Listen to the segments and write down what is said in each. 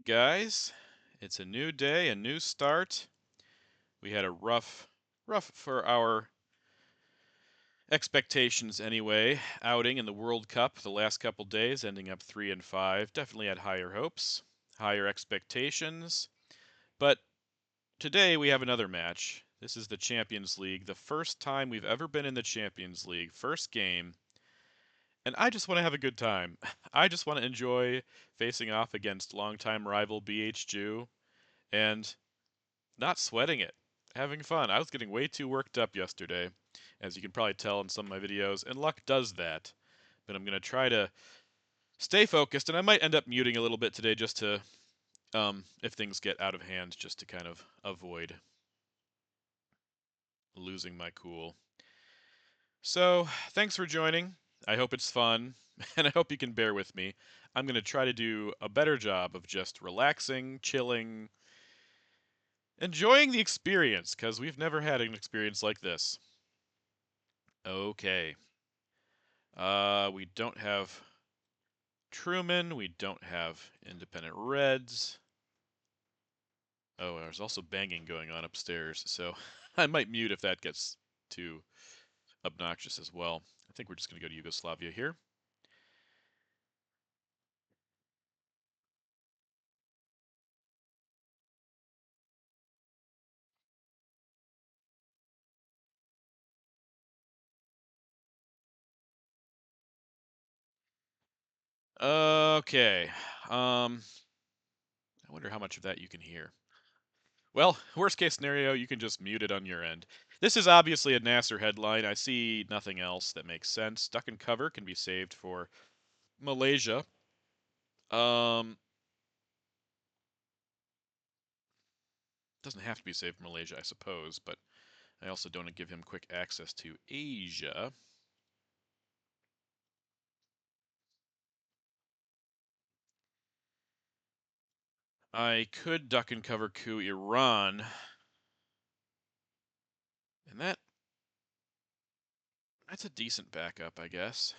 guys. It's a new day, a new start. We had a rough for our expectations anyway, outing in the World Cup the last couple days, ending up 3-5. Definitely had higher hopes, higher expectations. But today we have another match. This is the Champions League, the first time we've ever been in the Champions League, first game. And I just want to have a good time. I just want to enjoy facing off against longtime rival BH and not sweating it, having fun. I was getting way too worked up yesterday, as you can probably tell in some of my videos, and luck does that. But I'm going to try to stay focused, and I might end up muting a little bit today just to, if things get out of hand, just to kind of avoid losing my cool. So, thanks for joining. I hope it's fun, and I hope you can bear with me. I'm going to try to do a better job of just relaxing, chilling, enjoying the experience, because we've never had an experience like this. Okay. We don't have Truman. We don't have Independent Reds. Oh, there's also banging going on upstairs, so I might mute if that gets too obnoxious as well. I think we're just going to go to Yugoslavia here. Okay. I wonder how much of that you can hear. Well, worst case scenario, you can just mute it on your end. This is obviously a Nasser headline. I see nothing else that makes sense. Duck and cover can be saved for Malaysia. Um, doesn't have to be saved for Malaysia, I suppose, but I also don't want to give him quick access to Asia. I could duck and cover coup Iran, and that's a decent backup, I guess.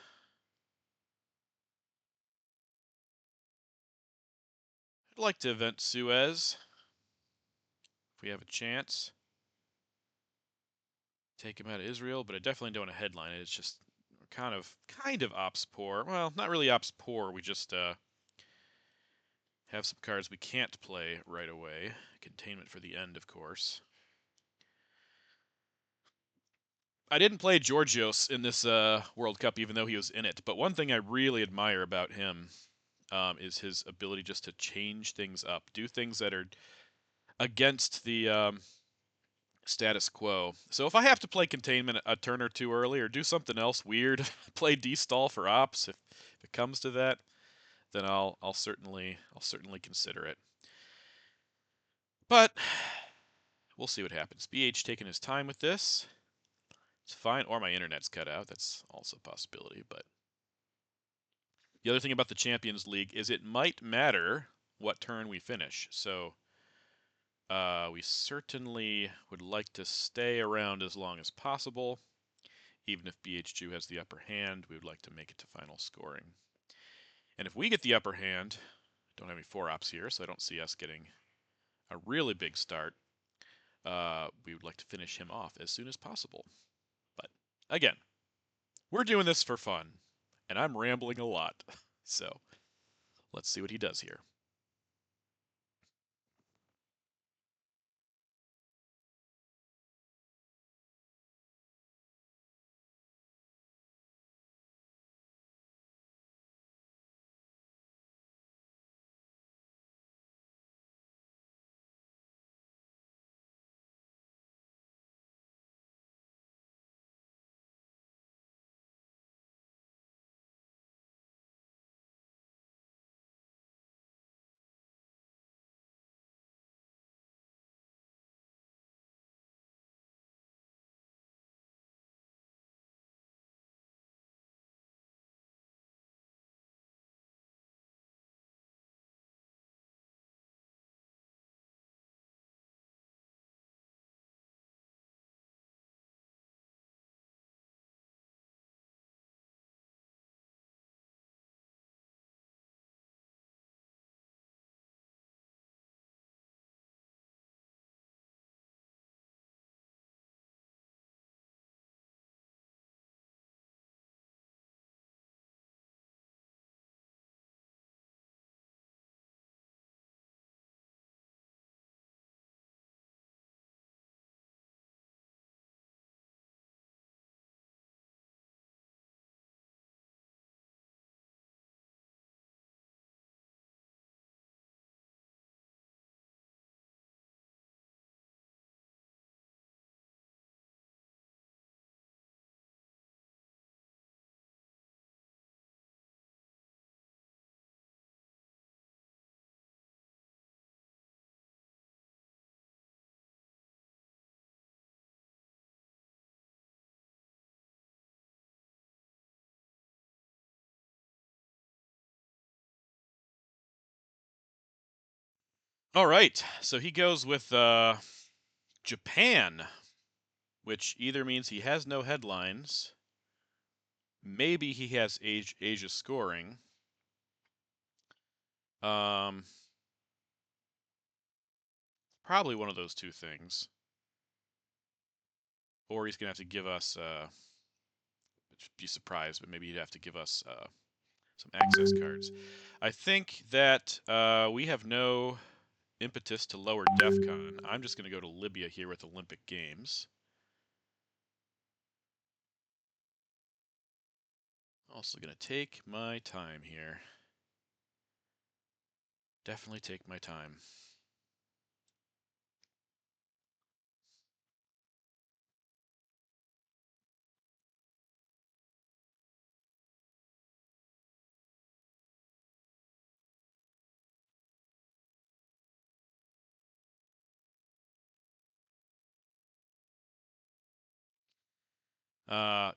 I'd like to event Suez if we have a chance. Take him out of Israel, but I definitely don't want to headline it. It's just kind of ops poor. Well, not really ops poor. We just have some cards we can't play right away. Containment for the end, of course. I didn't play Georgios in this World Cup, even though he was in it. But one thing I really admire about him is his ability just to change things up, do things that are against the status quo. So if I have to play containment a turn or two early, or do something else weird, play D-stall for ops, if it comes to that, then I'll certainly consider it. But we'll see what happens. BH taking his time with this. It's fine, or my internet's cut out. That's also a possibility. But the other thing about the Champions League is it might matter what turn we finish. So we certainly would like to stay around as long as possible. Even if BH2 has the upper hand, we would like to make it to final scoring. And if we get the upper hand, don't have any 4-ops here, so I don't see us getting a really big start. We would like to finish him off as soon as possible. But again, we're doing this for fun, and I'm rambling a lot. So let's see what he does here. All right, so he goes with Japan, which either means he has no headlines, maybe he has Asia scoring. Um, Probably one of those two things. Or he's gonna have to give us, which be surprised, but maybe he'd have to give us some access cards. I think that we have no impetus to lower DEF CON. I'm just gonna go to Libya here with Olympic Games. Also gonna take my time here. Definitely take my time.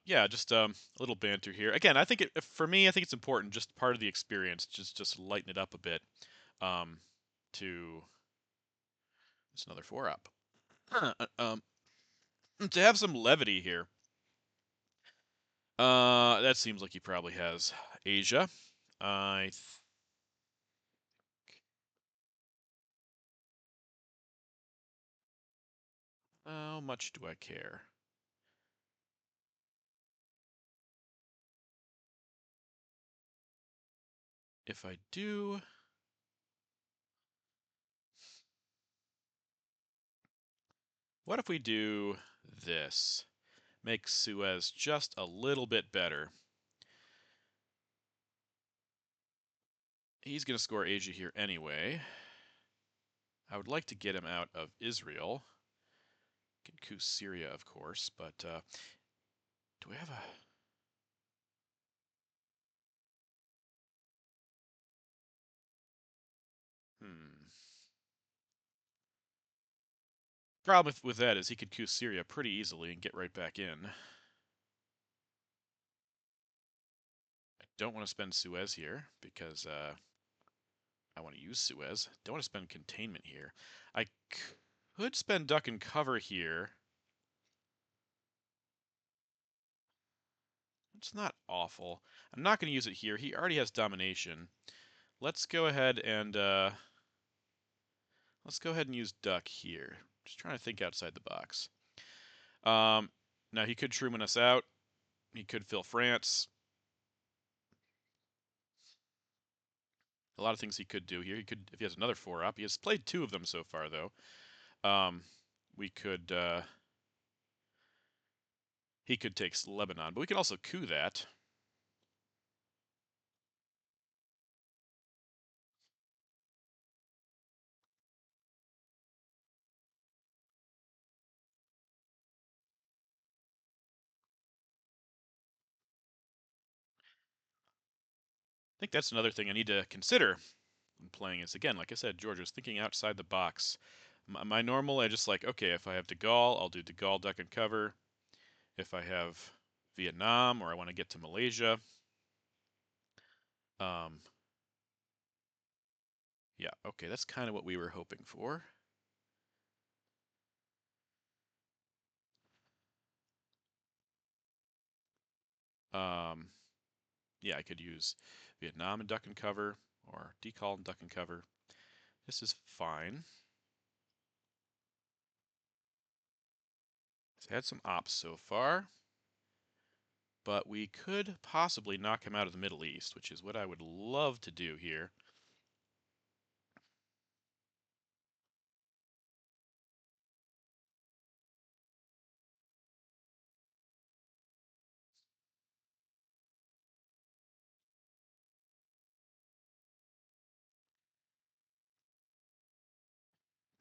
Yeah, just a little banter here. Again, I think for me, I think it's important, just part of the experience, just lighten it up a bit. Um, to It's another 4-up. To have some levity here. That seems like he probably has Asia. I How much do I care? If I do, what if we do this? Make Suez just a little bit better. He's going to score Asia here anyway. I would like to get him out of Israel. Can coup Syria, of course, but do we have a... Hmm. Problem with that is he could coup Syria pretty easily and get right back in. I don't want to spend Suez here because I want to use Suez. Don't want to spend containment here. I could spend duck and cover here. It's not awful. I'm not going to use it here. He already has domination. Let's go ahead and use duck here. Just trying to think outside the box. Um, Now he could Truman us out. He could fill France. A lot of things he could do here. He could, if he has another 4-up. He has played 2 of them so far, though. Um, we could He could take Lebanon, but we can also coup that. I think that's another thing I need to consider when playing is, again, like I said, George was thinking outside the box. My normal, I just like, okay, if I have De Gaulle, I'll do De Gaulle duck and cover. If I have Vietnam or I want to get to Malaysia, um, yeah, okay, that's kind of what we were hoping for. Um, yeah, I could use Vietnam and duck and cover or decall and duck and cover. This is fine. It's had some ops so far, but we could possibly knock him out of the Middle East, which is what I would love to do here.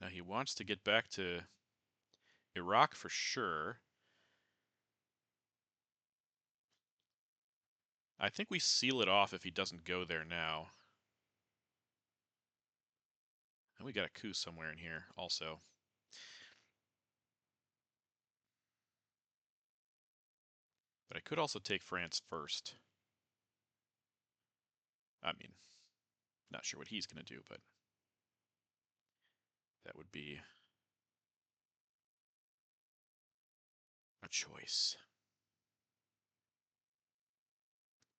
Now he wants to get back to Iraq for sure. I think we seal it off if he doesn't go there now. And we got a coup somewhere in here also. But I could also take France first. I mean, not sure what he's going to do, but That would be a choice.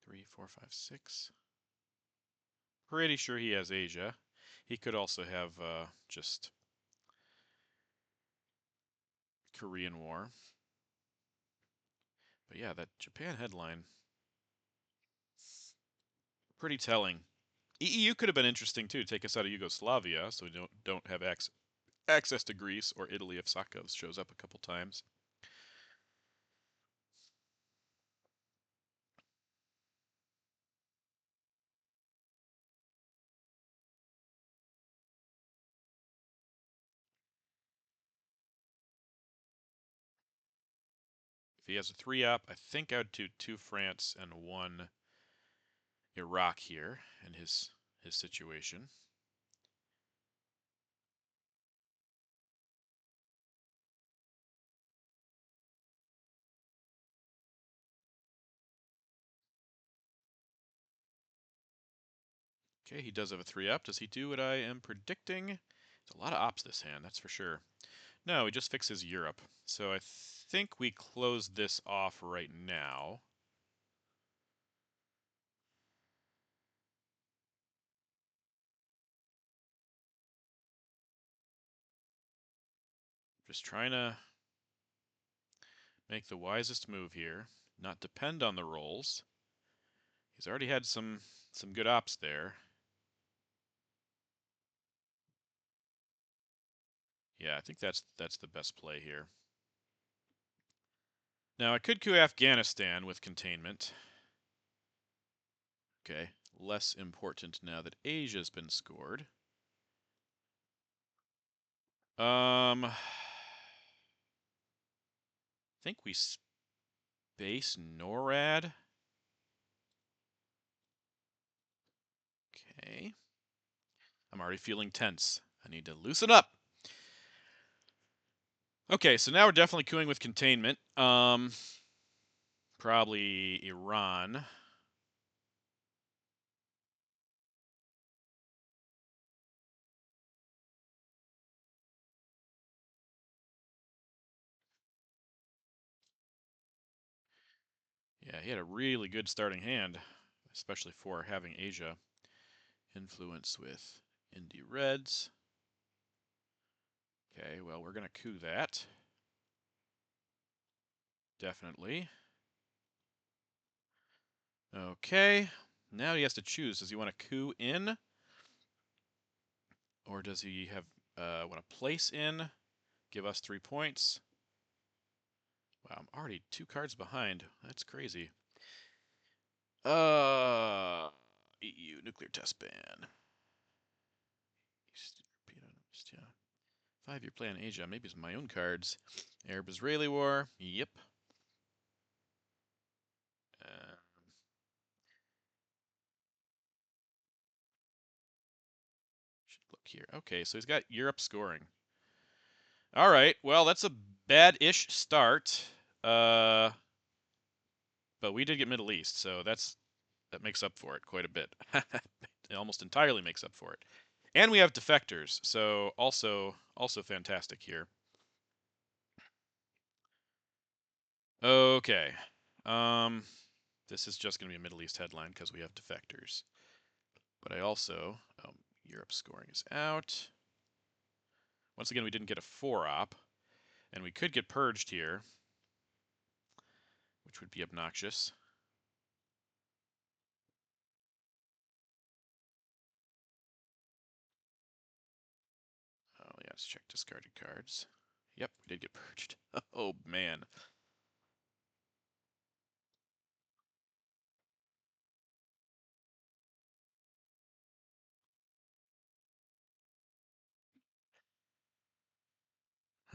3, 4, 5, 6. Pretty sure he has Asia. He could also have just Korean War. But yeah, that Japan headline, pretty telling. EEU could have been interesting too. Take us out of Yugoslavia, so we don't have access to Greece or Italy if Sakov shows up a couple times. If he has a 3-up, I think I would do 2 France and 1 Iraq here in his situation. Okay, he does have a 3-up. Does he do what I am predicting? There's a lot of ops this hand, that's for sure. No, he just fixes Europe. So I think we close this off right now. Just trying to make the wisest move here, not depend on the rolls. He's already had some good ops there. Yeah, I think that's the best play here. Now I could coup Afghanistan with containment. Okay, less important now that Asia's been scored. I think we space NORAD. Okay. I'm already feeling tense. I need to loosen up. Okay, so now we're definitely queuing with containment. Probably Iran. Yeah, he had a really good starting hand, especially for having Asia. Influence with Indy Reds. Okay, well, we're going to coup that. Definitely. Okay, now he has to choose. Does he want to coup in? Or does he have want to place in? Give us 3 points. Wow, I'm already 2 cards behind. That's crazy. EU nuclear test ban. East European, yeah. 5-year plan Asia. Maybe it's my own cards. Arab-Israeli war. Yep. Should look here. Okay, so he's got Europe scoring. All right. Well, that's a bad-ish start. But we did get Middle East, so that makes up for it quite a bit. It almost entirely makes up for it. And we have defectors, so also fantastic here. Okay. This is just going to be a Middle East headline because we have defectors. But I also, Europe scoring is out. Once again, we didn't get a 4-op, and we could get purged here, which would be obnoxious. Oh, yeah, let's check discarded cards. Yep, we did get purged. Oh, man.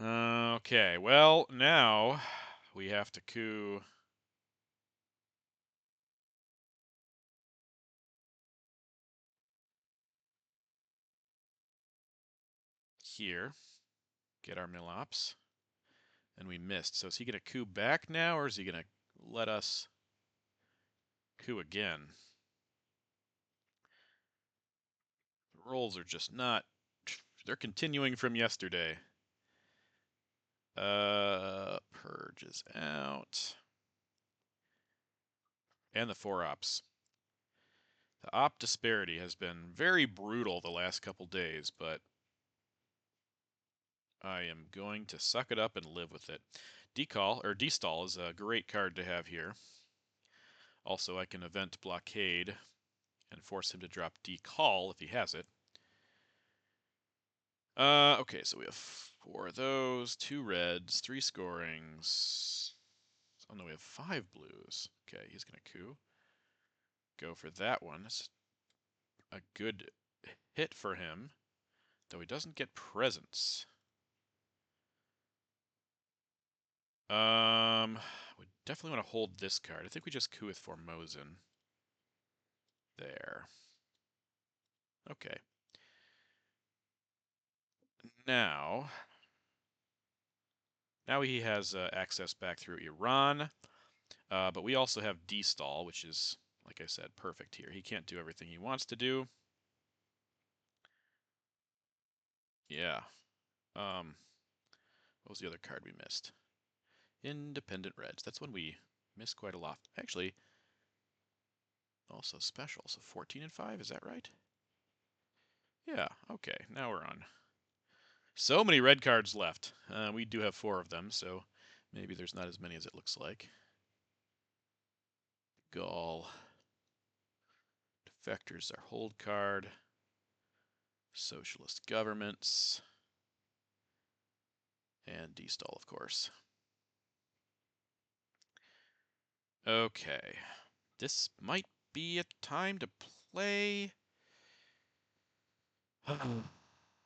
Okay, well, now we have to coup here, get our mill-ops, and we missed. So is he going to coup back now, or is he going to let us coup again? The rolls are just not They're continuing from yesterday. Purge is out. And the 4-ops. The op disparity has been very brutal the last couple days, but I am going to suck it up and live with it. Decall, or Destall, is a great card to have here. Also, I can event Blockade and force him to drop Decall if he has it. Okay, so we have 4 of those, 2 reds, 3 scorings. Oh no, we have 5 blues. Okay, he's gonna coup. Go for that one. It's a good hit for him, though he doesn't get presents. We definitely want to hold this card. I think we just coup with Formosan. There. Okay. Now he has access back through Iran, but we also have D-stall, which is, like I said, perfect here. He can't do everything he wants to do. Yeah. What was the other card we missed? Independent Reds. That's one we miss quite a lot. Actually, also special. So 14 and 5, is that right? Yeah, okay. Now we're on. So many red cards left. We do have 4 of them, so maybe there's not as many as it looks like. Gaul. Defectors, our hold card. Socialist governments. And D-stall, of course. Okay. This might be a time to play.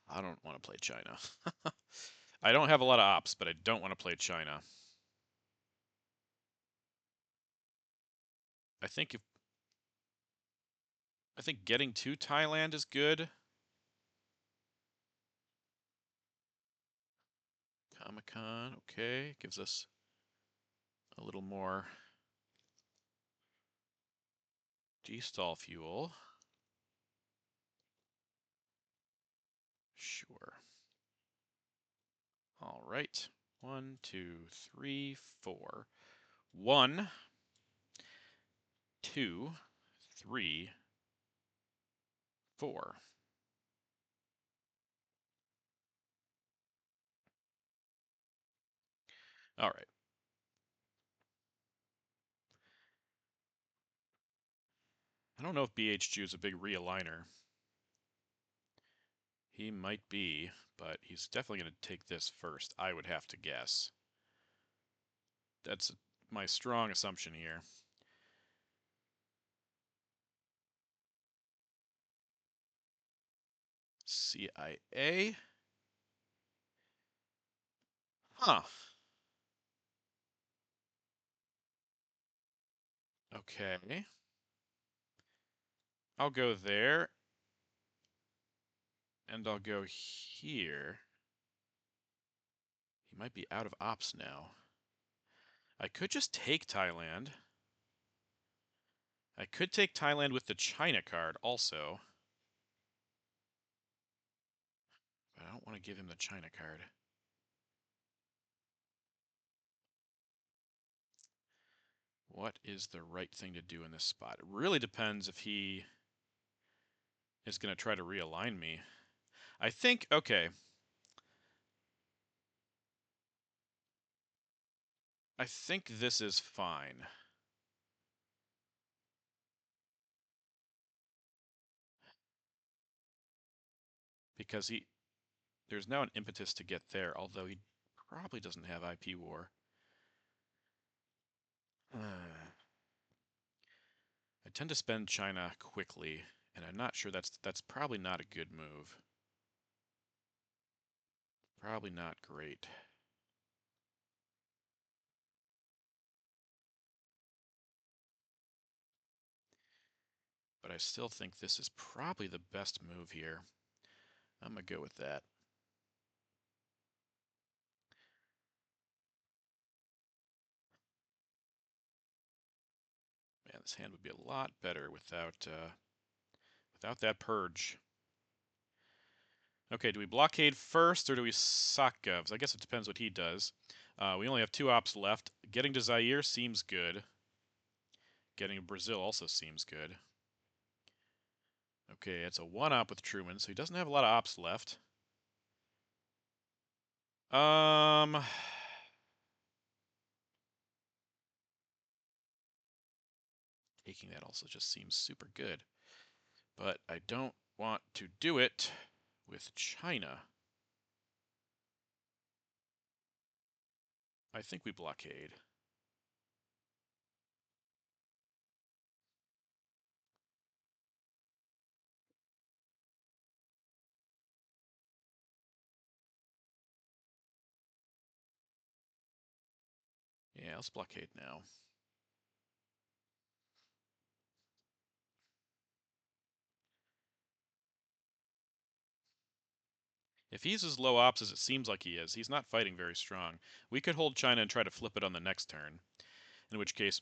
I don't want to play China. I don't have a lot of ops, but I don't want to play China. I think getting to Thailand is good. Comic-Con, okay, gives us a little more G-stall fuel. Sure. All right. 1, 2, 3, 4. 1, 2, 3, 4. All right. I don't know if BHG is a big realigner. He might be, but he's definitely going to take this first, I would have to guess. That's my strong assumption here. CIA? Huh. Okay. I'll go there. And I'll go here. He might be out of ops now. I could just take Thailand. I could take Thailand with the China card also. But I don't want to give him the China card. What is the right thing to do in this spot? It really depends if he is going to try to realign me. I think, okay. I think this is fine. Because there's now an impetus to get there, although he probably doesn't have IP war. I tend to spend China quickly, and I'm not sure that's probably not a good move. Probably not great. But I still think this is probably the best move here. I'm going to go with that. Man, this hand would be a lot better without that purge. Okay, do we blockade first or do we sock govs? I guess it depends what he does. We only have 2 ops left. Getting to Zaire seems good. Getting to Brazil also seems good. Okay, it's a 1-op with Truman, so he doesn't have a lot of ops left. Um, taking that also just seems super good. But I don't want to do it with China. I think we blockade. Yeah, let's blockade now. If he's as low ops as it seems like he is, he's not fighting very strong. We could hold China and try to flip it on the next turn. In which case,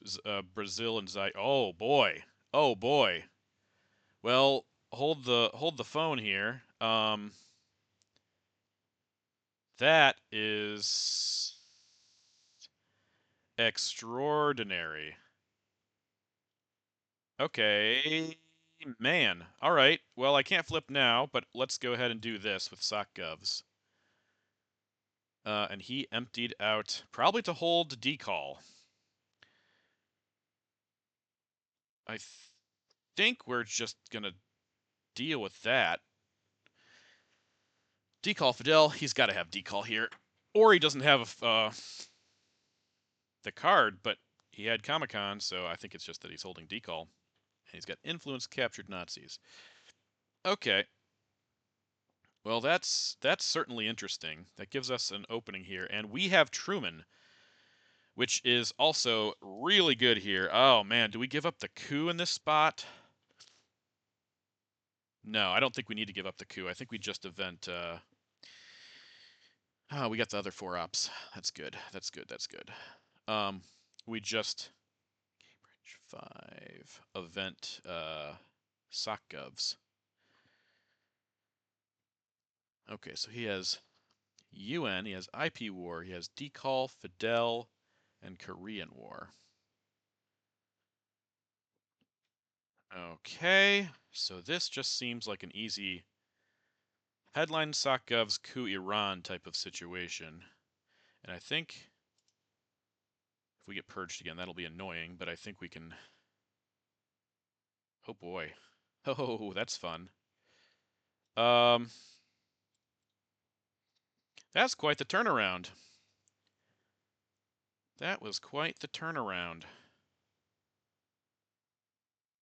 Brazil and Zaire. Oh boy, oh boy. Well, hold the phone here. That is extraordinary. Okay, man. All right. Well, I can't flip now, but let's go ahead and do this with sock govs. And he emptied out, probably to hold decall. I think we're just gonna deal with that. Decall Fidel, he's got to have decall here, or he doesn't have the card, but he had Comic-Con, so I think it's just that he's holding decall. And he's got influence captured Nazis. Okay. Well, that's certainly interesting. That gives us an opening here, and we have Truman, which is also really good here. Oh man, do we give up the coup in this spot? No, I don't think we need to give up the coup. I think we just event. Oh, we got the other 4 ops. That's good. That's good. That's good. Um, we just Cambridge 5 event sock govs. Okay, so he has UN, he has IP war, he has decall, Fidel, and Korean war. Okay, so this just seems like an easy headline sock govs coup Iran type of situation. And I think if we get purged again, that'll be annoying, but I think we can. Oh boy. Oh, that's fun. Um, that's quite the turnaround. That was quite the turnaround.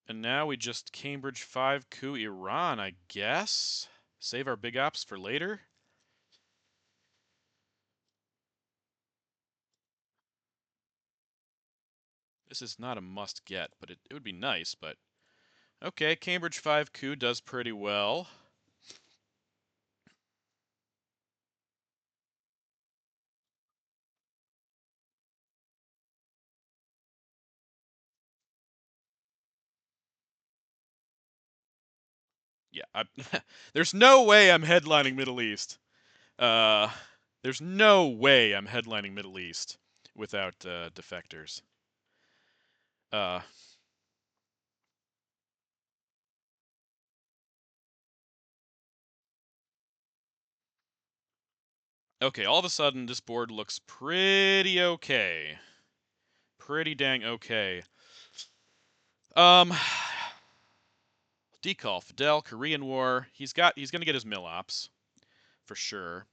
And now we just Cambridge 5 coup Iran, I guess. Save our big ops for later. This is not a must get, but it would be nice, but okay, Cambridge 5 coup does pretty well. Yeah, there's no way I'm headlining Middle East. Uh, there's no way I'm headlining Middle East without defectors. Uh, okay, all of a sudden this board looks pretty okay. Pretty dang okay. Um, Decall, Fidel, Korean War. He's gonna get his mill ops for sure.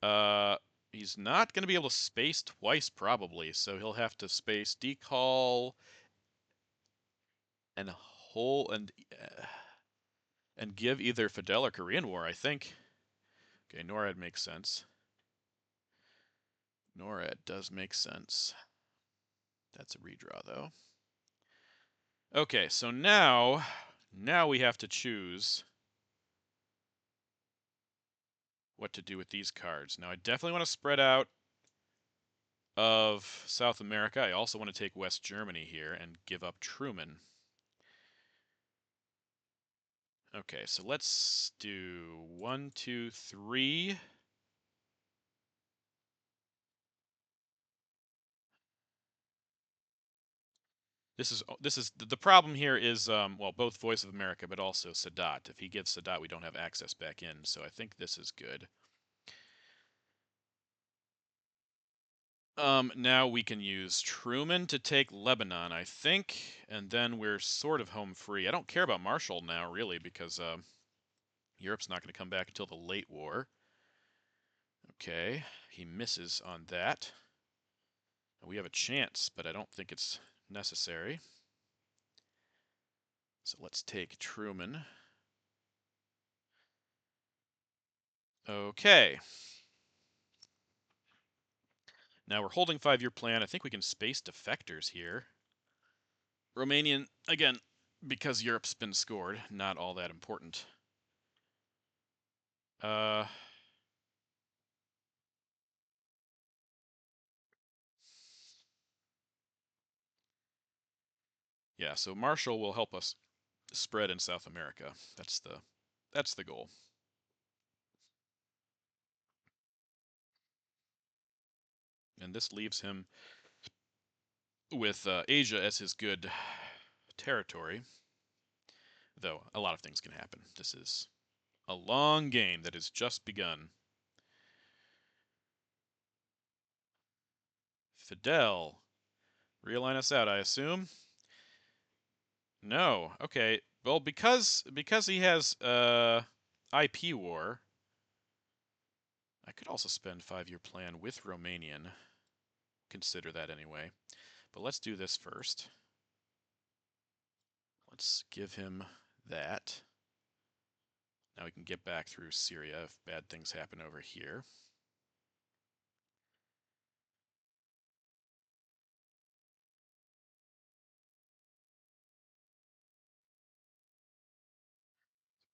Uh, he's not gonna be able to space twice probably, so he'll have to space Decall and whole and give either Fidel or Korean War. I think. Okay, NORAD makes sense. NORAD does make sense. That's a redraw though. Okay, so now we have to choose what to do with these cards. Now I definitely want to spread out of South America. I also want to take West Germany here and give up Truman. Okay, so let's do 1, 2, 3. This is the problem here is well, both Voice of America but also Sadat. If he gives Sadat, we don't have access back in, so I think this is good. Now we can use Truman to take Lebanon, I think, and then we're sort of home free. I don't care about Marshall now, really, because Europe's not going to come back until the late war. Okay, he misses on that. We have a chance, but I don't think it's necessary. So let's take Truman. Okay. Now we're holding 5-year plan. I think we can space defectors here. Romanian, again, because Europe's been scored, not all that important. Uh, yeah, so Marshall will help us spread in South America. That's the goal. And this leaves him with Asia as his good territory. Though a lot of things can happen. This is a long game that has just begun. Fidel, realign us out, I assume. No. Okay. Well, because he has IP war, I could also spend 5-year plan with Romanian. Consider that anyway. But let's do this first. Let's give him that. Now we can get back through Syria if bad things happen over here.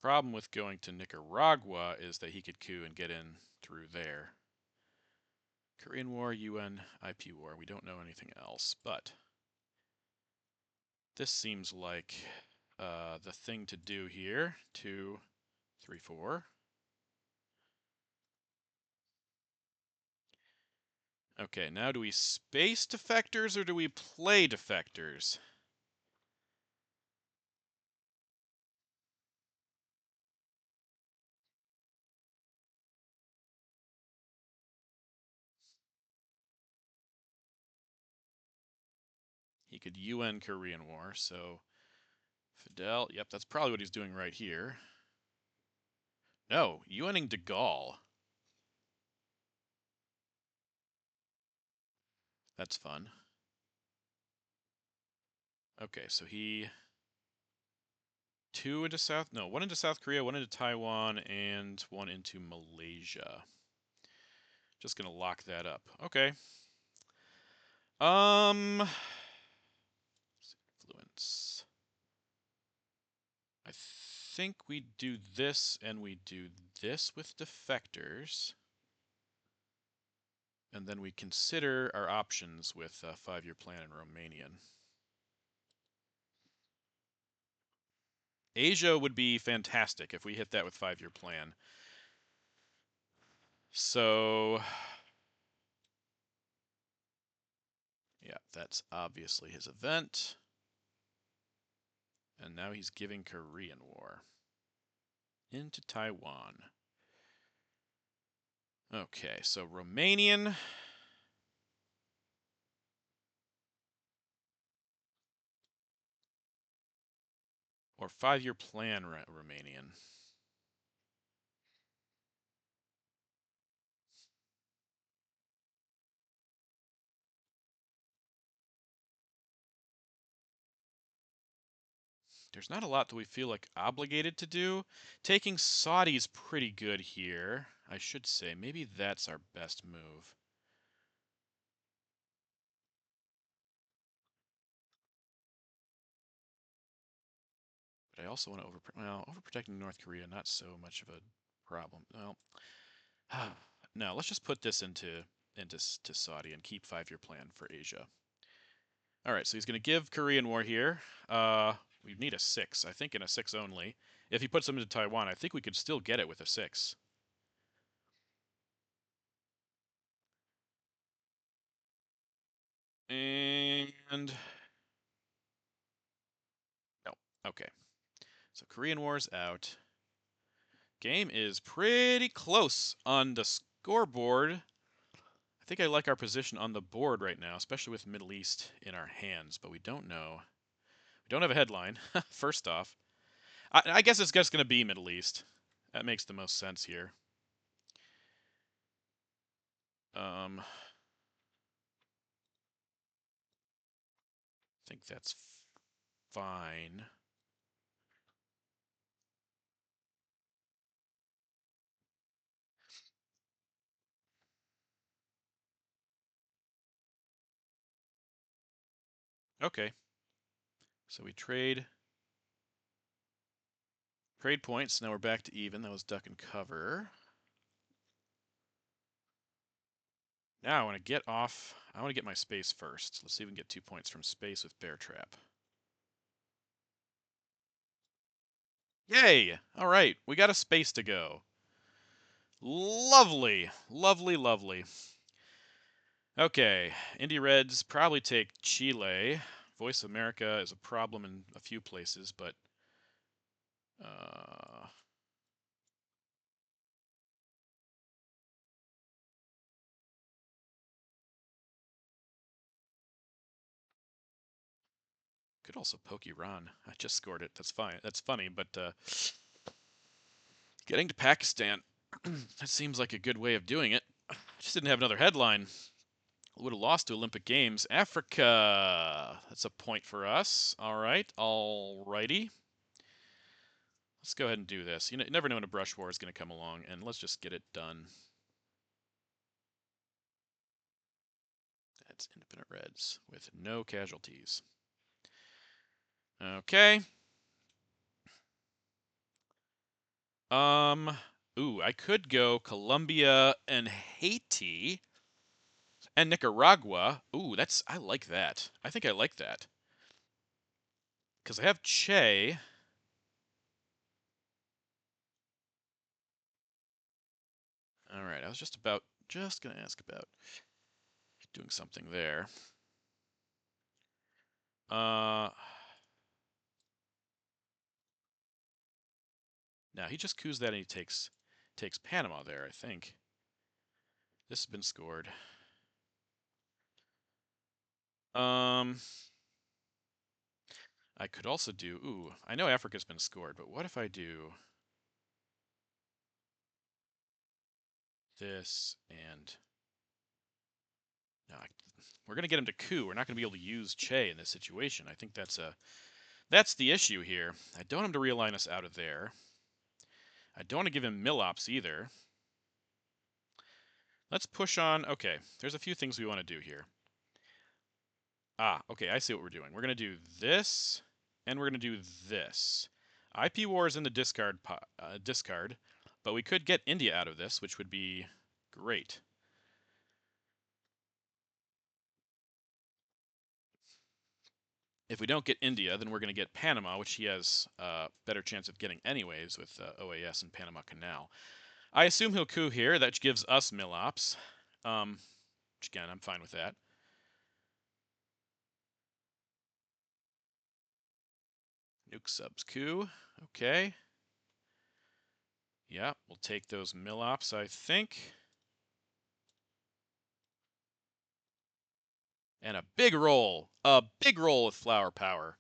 Problem with going to Nicaragua is that he could coup and get in through there. Korean War, UN, IP war. We don't know anything else, but this seems like the thing to do here. 2, 3, 4. Okay, now do we space defectors or do we play defectors? He could UN Korean War, so Fidel, yep, that's probably what he's doing right here. No, UNing de Gaulle. That's fun. Okay, so he 2 into South, no, 1 into South Korea, 1 into Taiwan, and 1 into Malaysia. Just gonna lock that up. Okay. Influence. I think we do this and we do this with defectors. And then we consider our options with 5-year plan in Romanian. Asia would be fantastic if we hit that with 5-year plan. So, yeah, that's obviously his event. And now he's giving Korean War into Taiwan. Okay, so Romanian. Or 5-year plan Romanian. There's not a lot that we feel like obligated to do. Taking Saudi's pretty good here, I should say. Maybe that's our best move. But I also want to overprotecting North Korea, not so much of a problem. Well, no, let's just put this into Saudi and keep 5-year plan for Asia. All right, so he's going to give Korean War here. We need a 6, I think in a 6 only. If he puts them into Taiwan, I think we could still get it with a 6. And no. Okay. So Korean War's out. Game is pretty close on the scoreboard. I think I like our position on the board right now, especially with Middle East in our hands, but we don't know. We don't have a headline, first off. I guess it's just going to be Middle East. That makes the most sense here. I think that's fine. Okay. So we trade points. Now we're back to even. That was duck and cover. Now I want to get off. I want to get my space first. Let's see if we can get 2 points from space with bear trap. Yay! All right, we got a space to go. Lovely, lovely, lovely. Okay, Indy Reds probably take Chile. Voice America is a problem in a few places, but could also poke Iran. I just scored it. That's fine. That's funny, but getting to Pakistan, that seems like a good way of doing it. Just didn't have another headline. Would have lost to Olympic Games. Africa. That's a point for us. All right. All righty. Let's go ahead and do this. You never know when a brush war is going to come along, and let's just get it done. That's Independent Reds with no casualties. Okay. Ooh, I could go Colombia and Haiti and Nicaragua. Ooh, I like that. I think I like that. Because I have Che. All right, I was just going to ask about doing something there. Now he just coups that and he takes Panama there, I think. This has been scored. I could also do, ooh, I know Africa's been scored, but what if I do this and no, we're going to get him to coup. We're not going to be able to use Che in this situation. I think that's the issue here. I don't want him to realign us out of there. I don't want to give him Millops either. Let's push on. Okay, there's a few things we want to do here. Okay, I see what we're doing. We're going to do this, and we're going to do this. IP War is in the discard, but we could get India out of this, which would be great. If we don't get India, then we're going to get Panama, which he has a better chance of getting anyways with OAS and Panama Canal. I assume he'll coup here. That gives us Millops. Which again, I'm fine with that. Nuke subs coup. Okay. Yeah, we'll take those Millops, I think. And a big roll. A big roll with flower power.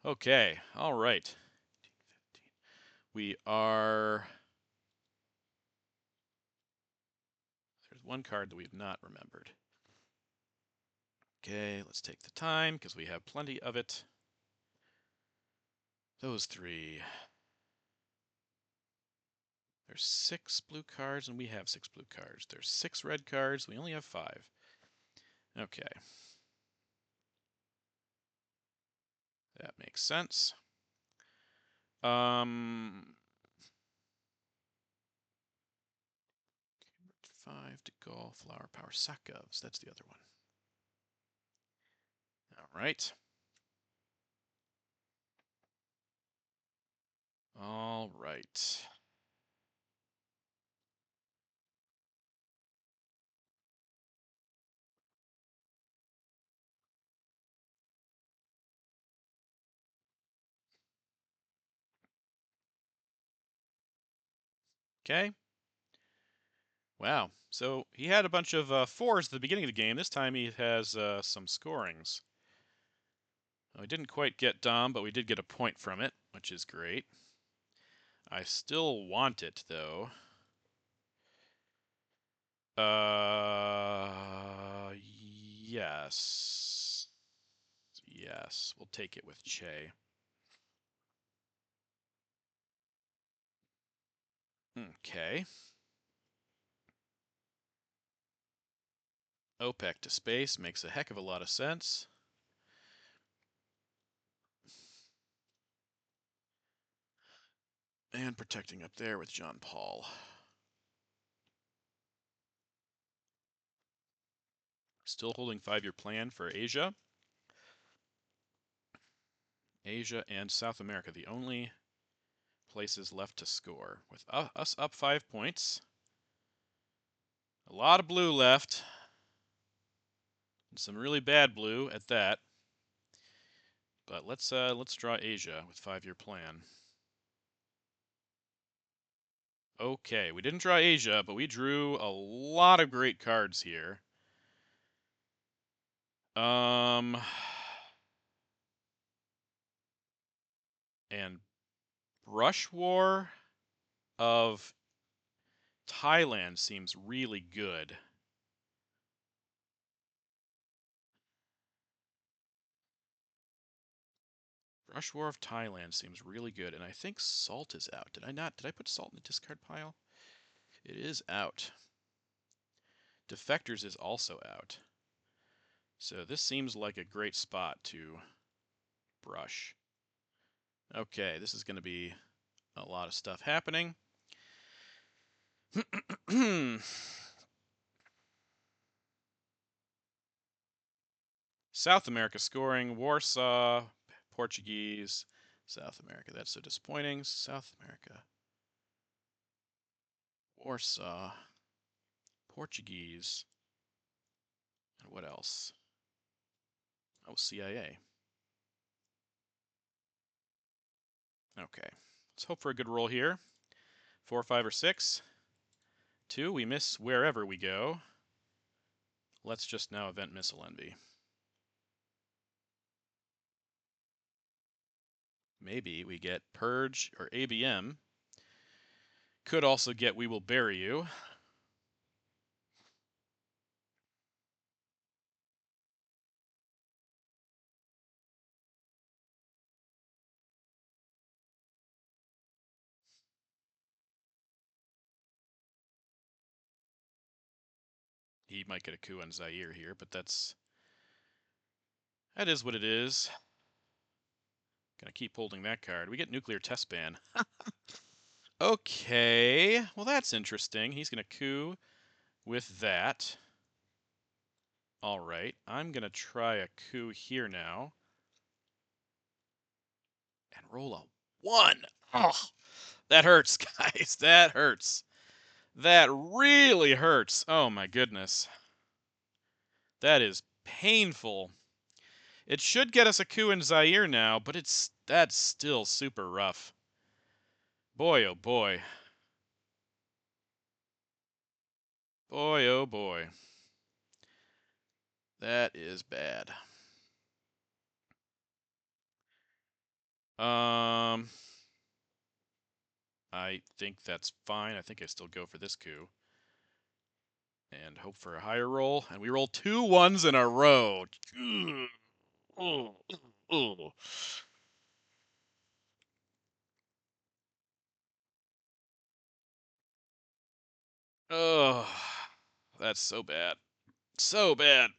Okay, all right. We are... There's one card that we've not remembered. Okay, let's take the time because we have plenty of it. Those three. There's 6 blue cards, and we have 6 blue cards. There's 6 red cards. We only have 5. Okay. That makes sense. 5 to Gaul, flower power, Sakovs. That's the other one. All right. All right. Okay. Wow. So he had a bunch of fours at the beginning of the game. This time he has some scorings. We didn't quite get Dom, but we did get a point from it, which is great. I still want it, though. Yes. Yes, we'll take it with Che. Okay. OPEC to space makes a heck of a lot of sense. And protecting up there with John Paul. Still holding 5-year plan for Asia. Asia and South America, the only places left to score. With us up 5 points. A lot of blue left. And some really bad blue at that. But let's draw Asia with 5-year plan. Okay, we didn't draw Asia, but we drew a lot of great cards here. And Brush War of Thailand seems really good. Brush War of Thailand seems really good, and I think Salt is out. Did I not? Did I put Salt in the discard pile? It is out. Defectors is also out. So this seems like a great spot to brush. Okay, this is going to be a lot of stuff happening. South America scoring, Warsaw, Portuguese, South America. That's so disappointing. South America, Warsaw, Portuguese, and what else? Oh, CIA. Okay, let's hope for a good roll here. 4, 5, or 6. 2, we miss wherever we go. Let's just now event Missile Envy. Maybe we get Purge or ABM. Could also get We Will Bury You. He might get a coup on Zaire here, but that is what it is. Gonna keep holding that card. We get Nuclear Test Ban. Okay, well that's interesting. He's gonna coup with that. All right, I'm gonna try a coup here now. And roll a 1. Oh, that hurts, guys. That hurts. That really hurts. Oh my goodness. That is painful. It should get us a coup in Zaire now, but that's still super rough. Boy, oh boy. Boy, oh boy. That is bad. I think that's fine. I think I still go for this coup. And hope for a higher roll. And we roll 2 1s in a row. Oh, that's so bad. So bad.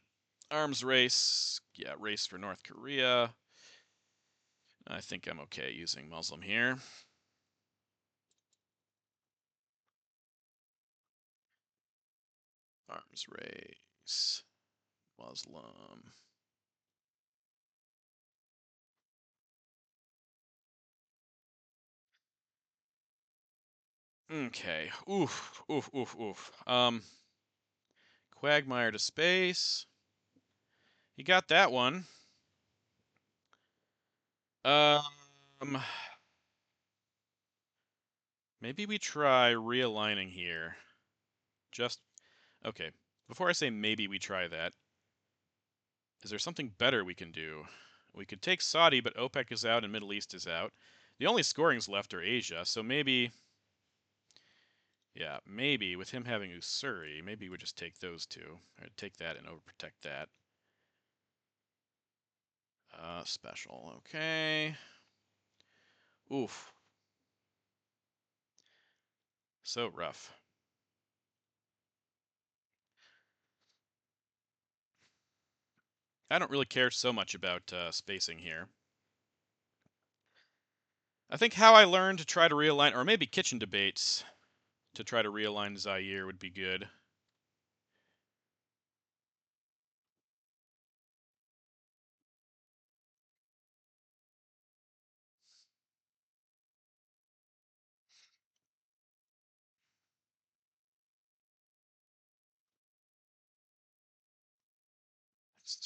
Arms race. Yeah, race for North Korea. I think I'm okay using Muslim here. Arms race. Muslim. Okay. Oof. Oof. Oof. Oof. Quagmire to space. He got that one. Um. Maybe we try realigning here. Just okay. Before I say maybe we try that, is there something better we can do? We could take Saudi, but OPEC is out and Middle East is out. The only scorings left are Asia, so maybe, yeah, maybe with him having Usuri, maybe we just take those two. Or take that and overprotect that. Special, okay. Oof. So rough. I don't really care so much about spacing here. I think how I learned to try to realign, or maybe kitchen debates to try to realign Zaire would be good.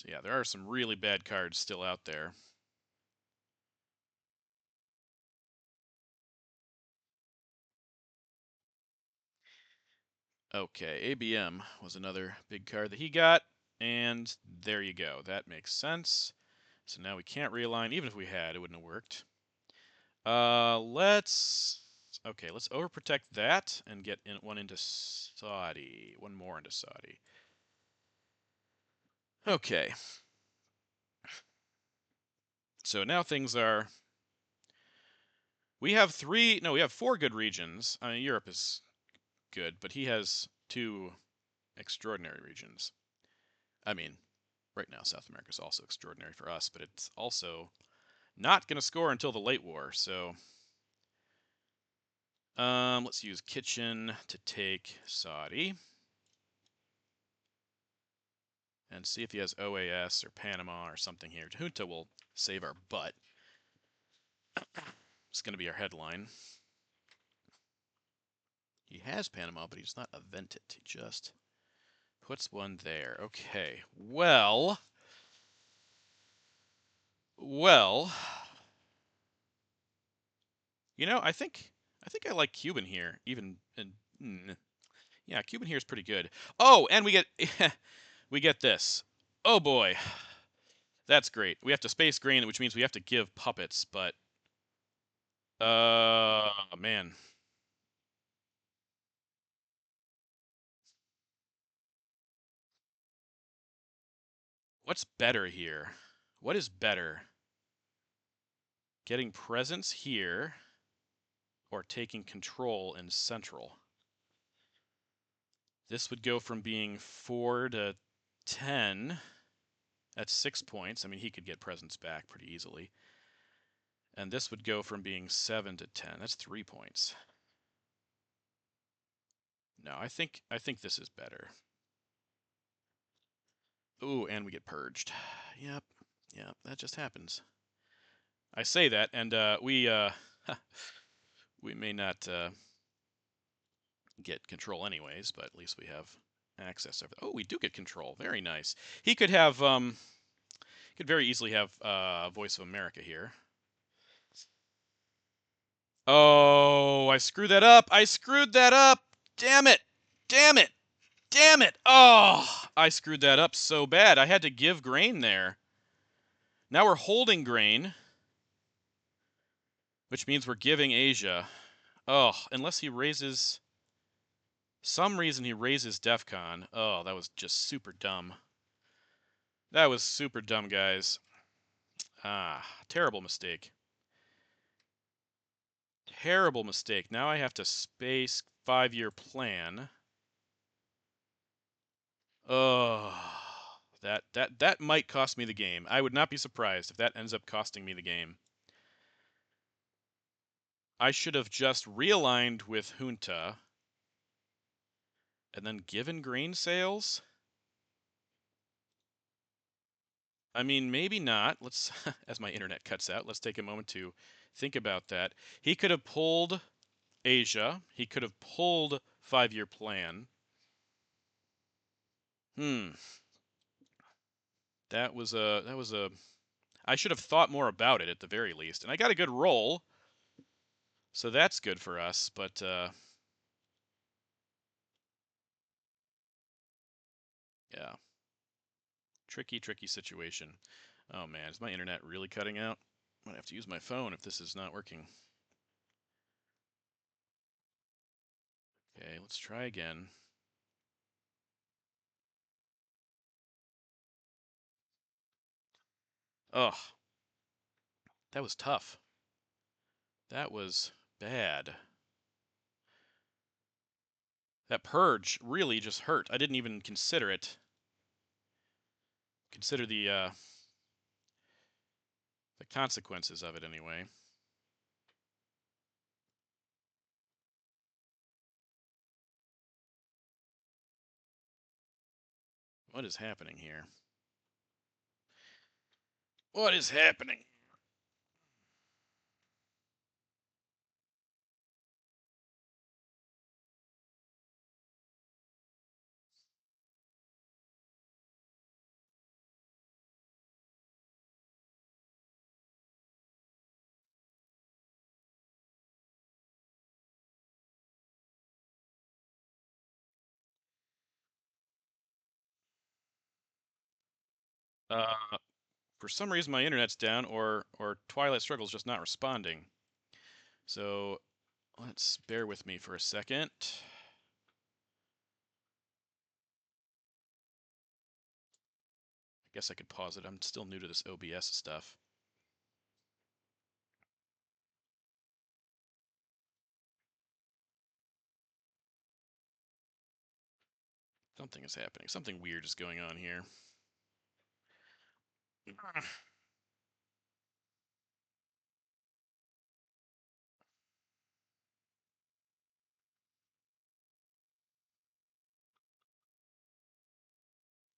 Yeah, there are some really bad cards still out there. Okay, ABM was another big card that he got, and there you go. That makes sense. So now we can't realign. Even if we had, it wouldn't have worked. Let's overprotect that and get one into Saudi. One more into Saudi. Okay. So now things are. We have four good regions. I mean, Europe is good, but he has two extraordinary regions. I mean, right now South America is also extraordinary for us, but it's also not going to score until the late war. So, let's use Kitchen to take Saudi and see if he has OAS or Panama or something here. Junta will save our butt. It's going to be our headline. He has Panama, but he does not event it. He just puts one there. Okay. Well. I think I like Cuban here. Even yeah, Cuban here is pretty good. Oh, and we get we get this. Oh boy, that's great. We have to space grain, which means we have to give puppets. But man, what's better here? What is better? Getting presence here or taking control in central? This would go from being 4 to 10. That's 6 points. I mean, he could get presence back pretty easily. And this would go from being 7 to 10. That's 3 points. No, I think this is better. Ooh, and we get purged. Yep, that just happens. I say that, and we may not get control anyways, but at least we have access over. Oh, we do get control. Very nice. He could have could very easily have Voice of America here. Oh, I screwed that up. I screwed that up. Damn it. Damn it. Damn it. Oh, I screwed that up so bad. I had to give grain there. Now we're holding grain, which means we're giving Asia. Oh, unless he raises. Some reason he raises DEFCON. Oh, that was just super dumb. That was super dumb, guys. Ah, terrible mistake. Terrible mistake. Now I have to space 5-year plan. Oh, that might cost me the game. I would not be surprised if that ends up costing me the game. I should have just realigned with Junta and then given grain sales. I mean, maybe not. Let's, as my internet cuts out, let's take a moment to think about that. He could have pulled Asia. He could have pulled 5-year plan. That was a I should have thought more about it at the very least. And I got a good roll, so that's good for us, but yeah. Tricky situation. Oh man, is my internet really cutting out? I might have to use my phone if this is not working. Okay, let's try again. Oh, that was tough. That was bad. That purge really just hurt. I didn't even consider it. Consider the consequences of it anyway. What is happening here? What is happening? Uh, for some reason my internet's down, or Twilight Struggle's just not responding. So let's bear with me for a second. I guess I could pause it. I'm still new to this OBS stuff. Something is happening. Something weird is going on here.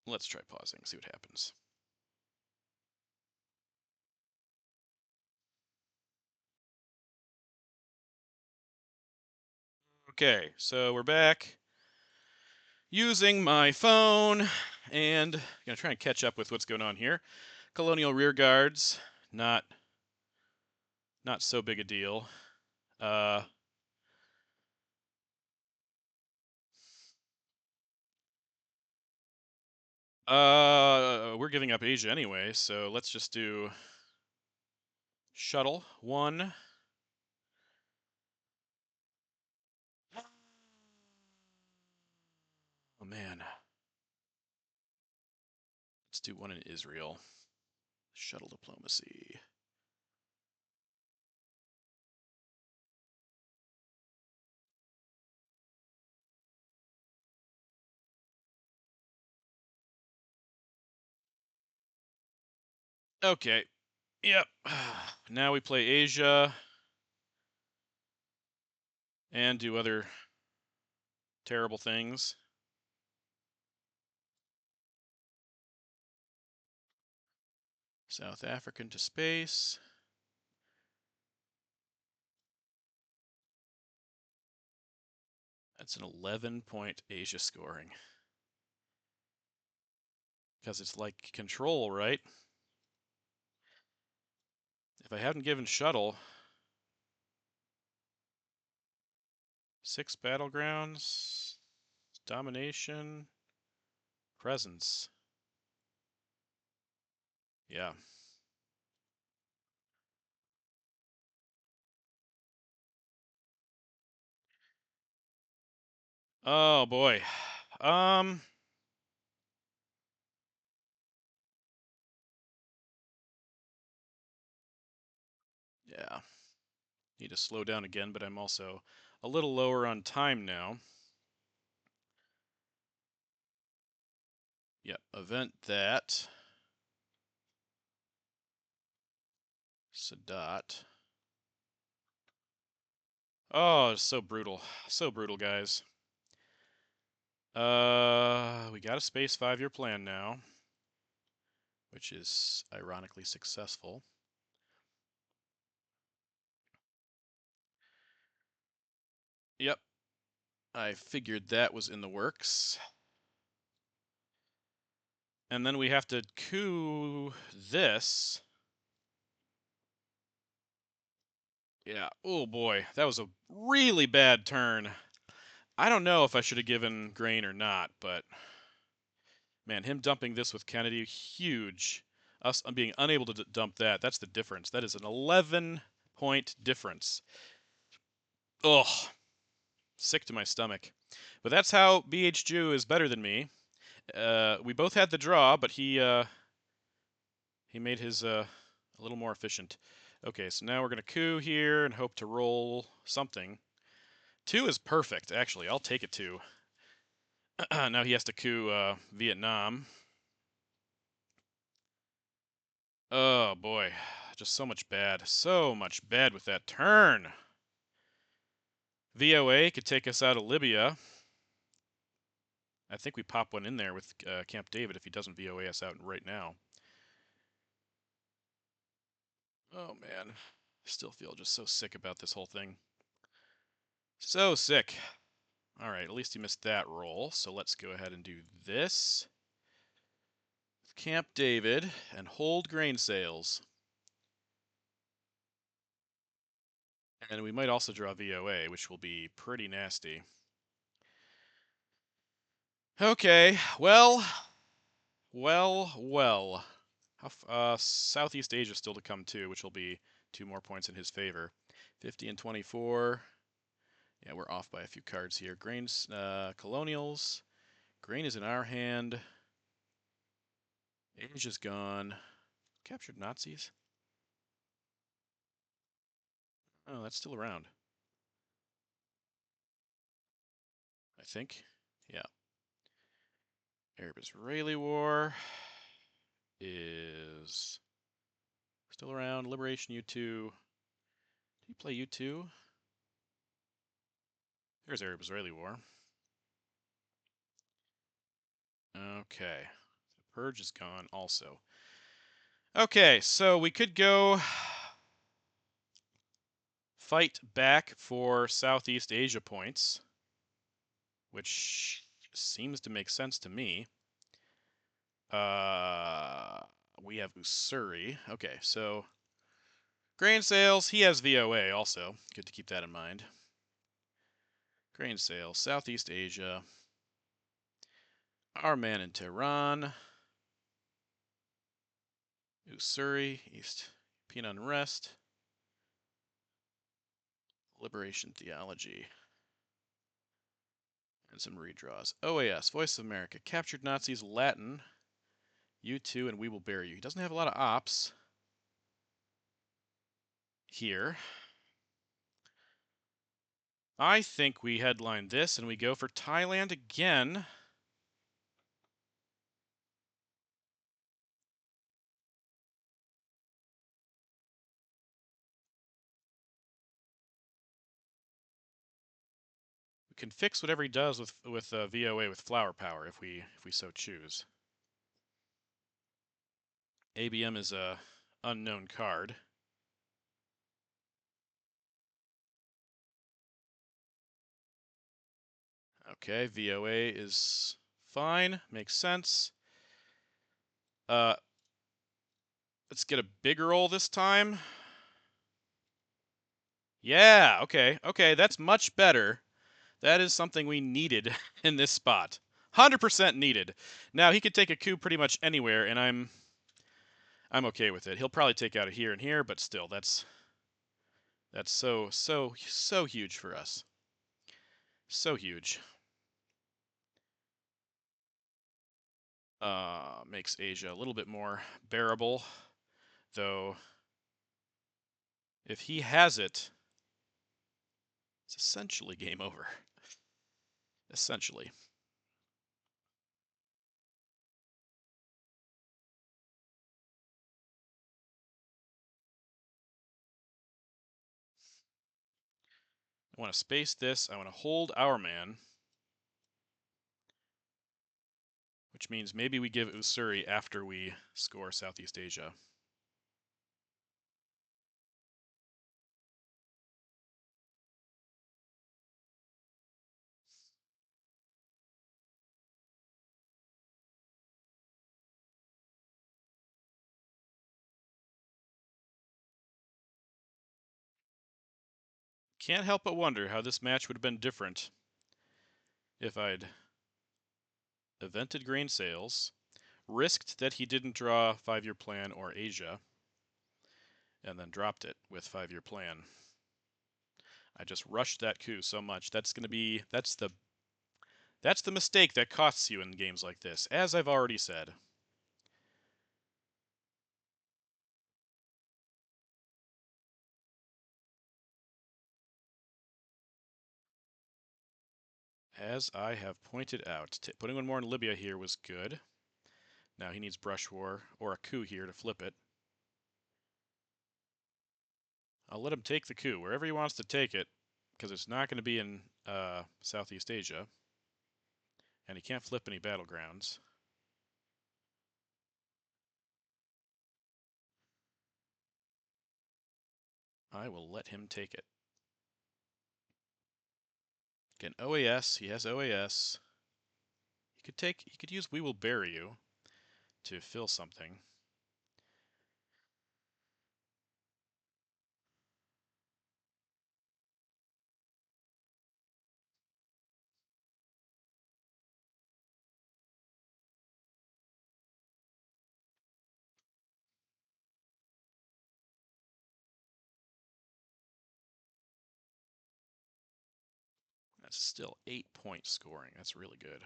Let's try pausing, see what happens. Okay, so we're back using my phone, and I'm gonna try and catch up with what's going on here. Colonial rear guards, not so big a deal. Uh, we're giving up Asia anyway, so let's just do shuttle 1. Oh man. Let's do 1 in Israel. Shuttle diplomacy. Okay. Yep. Now we play Asia and do other terrible things. South African to space. That's an 11-point Asia scoring. Because it's like control, right? If I hadn't given shuttle, 6 battlegrounds, domination, presence. Yeah. Oh boy. Yeah. Need to slow down again, but I'm also a little lower on time now. Yep, event that. Sadat. Oh, it's so brutal. So brutal, guys. We got a space 5-year plan now, which is ironically successful. Yep, I figured that was in the works. And then we have to coup this. Yeah, oh boy, that was a really bad turn. I don't know if I should have given grain or not, but man, him dumping this with Kennedy, huge. Us being unable to dump that, that's the difference. That is an 11-point difference. Ugh, sick to my stomach. But that's how BH Jew is better than me. We both had the draw, but he made his a little more efficient. Okay, so now we're gonna coup here and hope to roll something. 2 is perfect, actually. I'll take it 2. Now he has to coup Vietnam. Oh boy, just so much bad. So much bad with that turn. VOA could take us out of Libya. I think we pop one in there with Camp David if he doesn't VOA us out right now. Oh man, still feel just so sick about this whole thing. So sick. All right, at least he missed that roll. So let's go ahead and do this. Camp David and hold grain sales. And we might also draw VOA, which will be pretty nasty. Okay, well. Southeast Asia still to come too, which will be 2 more points in his favor. 50 and 24. Yeah, we're off by a few cards here. Grain's colonials. Grain is in our hand. Asia's gone. Captured Nazis. Oh, that's still around. I think. Yeah. Arab-Israeli War is still around. Liberation U2. Did he play U2? There's Arab-Israeli War. Okay. The Purge is gone also. Okay, so we could go fight back for Southeast Asia points, which seems to make sense to me. We have Ussuri. Okay, so grain sales, he has VOA also. Good to keep that in mind. Grain sales, Southeast Asia. Our man in Tehran. Ussuri, East European unrest. Liberation theology. And some redraws. OAS, Voice of America. Captured Nazis, Latin. U2 and We Will Bury You. He doesn't have a lot of ops here. I think we headline this and we go for Thailand again. We can fix whatever he does with VOA with flower power if we so choose. ABM is a unknown card. Okay, VOA is fine, makes sense. Let's get a bigger roll this time. Yeah, okay, that's much better. That is something we needed in this spot. 100% needed. Now he could take a coup pretty much anywhere, and I'm okay with it. He'll probably take out a here and here, but still, that's so huge for us. So huge. Makes Asia a little bit more bearable, though. If he has it, it's essentially game over. Essentially. I want to space this. I want to hold our man. Which means maybe we give Ussuri after we score Southeast Asia. can't help but wonder how this match would have been different if I'd evented grain sales, risked that he didn't draw 5-year plan or Asia, and then dropped it with 5-year plan. I just rushed that coup so much. That's the mistake that costs you in games like this, as I've already said. As I have pointed out, putting one more in Libya here was good. Now he needs brush war or a coup here to flip it. I'll let him take the coup wherever he wants to take it, because it's not going to be in Southeast Asia, and he can't flip any battlegrounds. I will let him take it. Again, OAS. He has OAS. He could use We Will Bury You to fill something. That's still 8-point scoring. That's really good.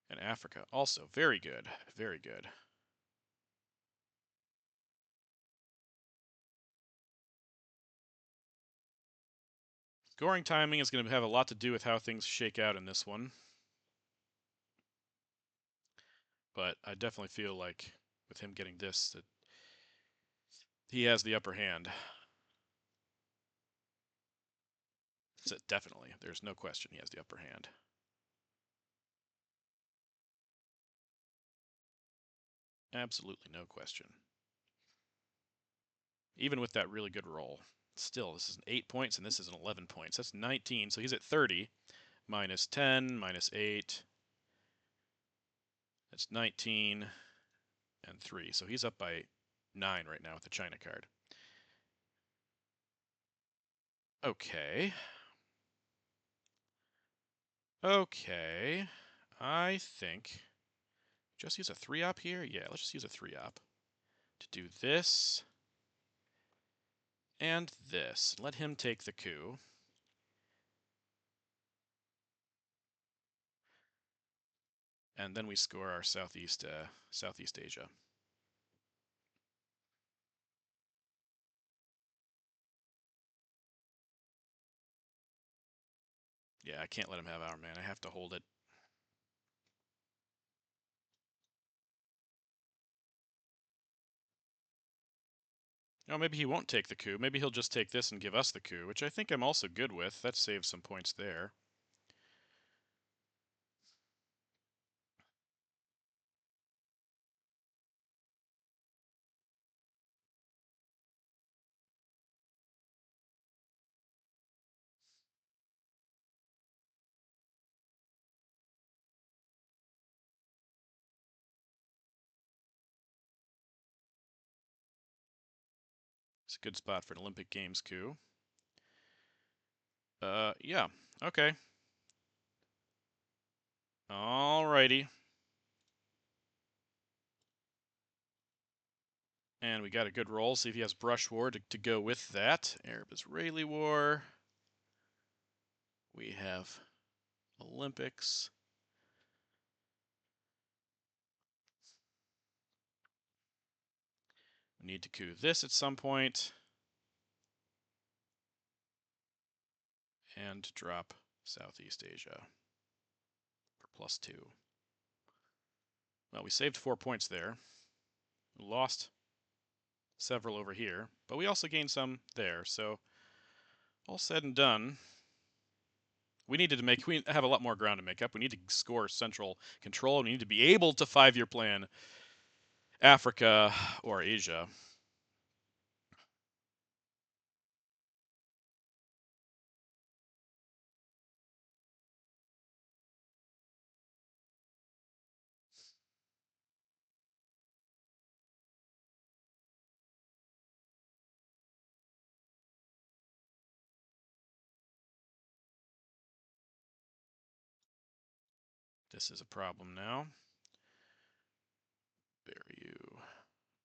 And Africa, also very good. Very good. Scoring timing is going to have a lot to do with how things shake out in this one. But I definitely feel like with him getting this, that he has the upper hand. So definitely, there's no question he has the upper hand. Absolutely no question. Even with that really good roll. Still, this is 8 points and this is an 11 points. That's 19, so he's at 30. Minus 10, minus 8. That's 19 and 3. So he's up by 9 right now with the China card. Okay. Okay. I think just use a 3-op here? Yeah, let's just use a 3-op to do this and this. Let him take the coup. And then we score our Southeast Asia. Yeah, I can't let him have our man. I have to hold it. Oh, maybe he won't take the coup. Maybe he'll just take this and give us the coup, which I think I'm also good with. That saves some points there. It's a good spot for an Olympic Games coup. Yeah. Okay. Alrighty. And we got a good roll. See if he has Brush War to go with that. Arab-Israeli War. We have Olympics. We need to coup this at some point. And drop Southeast Asia for +2. Well, we saved 4 points there. We lost several over here, but we also gained some there. So all said and done, we have a lot more ground to make up. We need to score central control. We need to be able to 5-year plan Africa or Asia. This is a problem now. Bury you.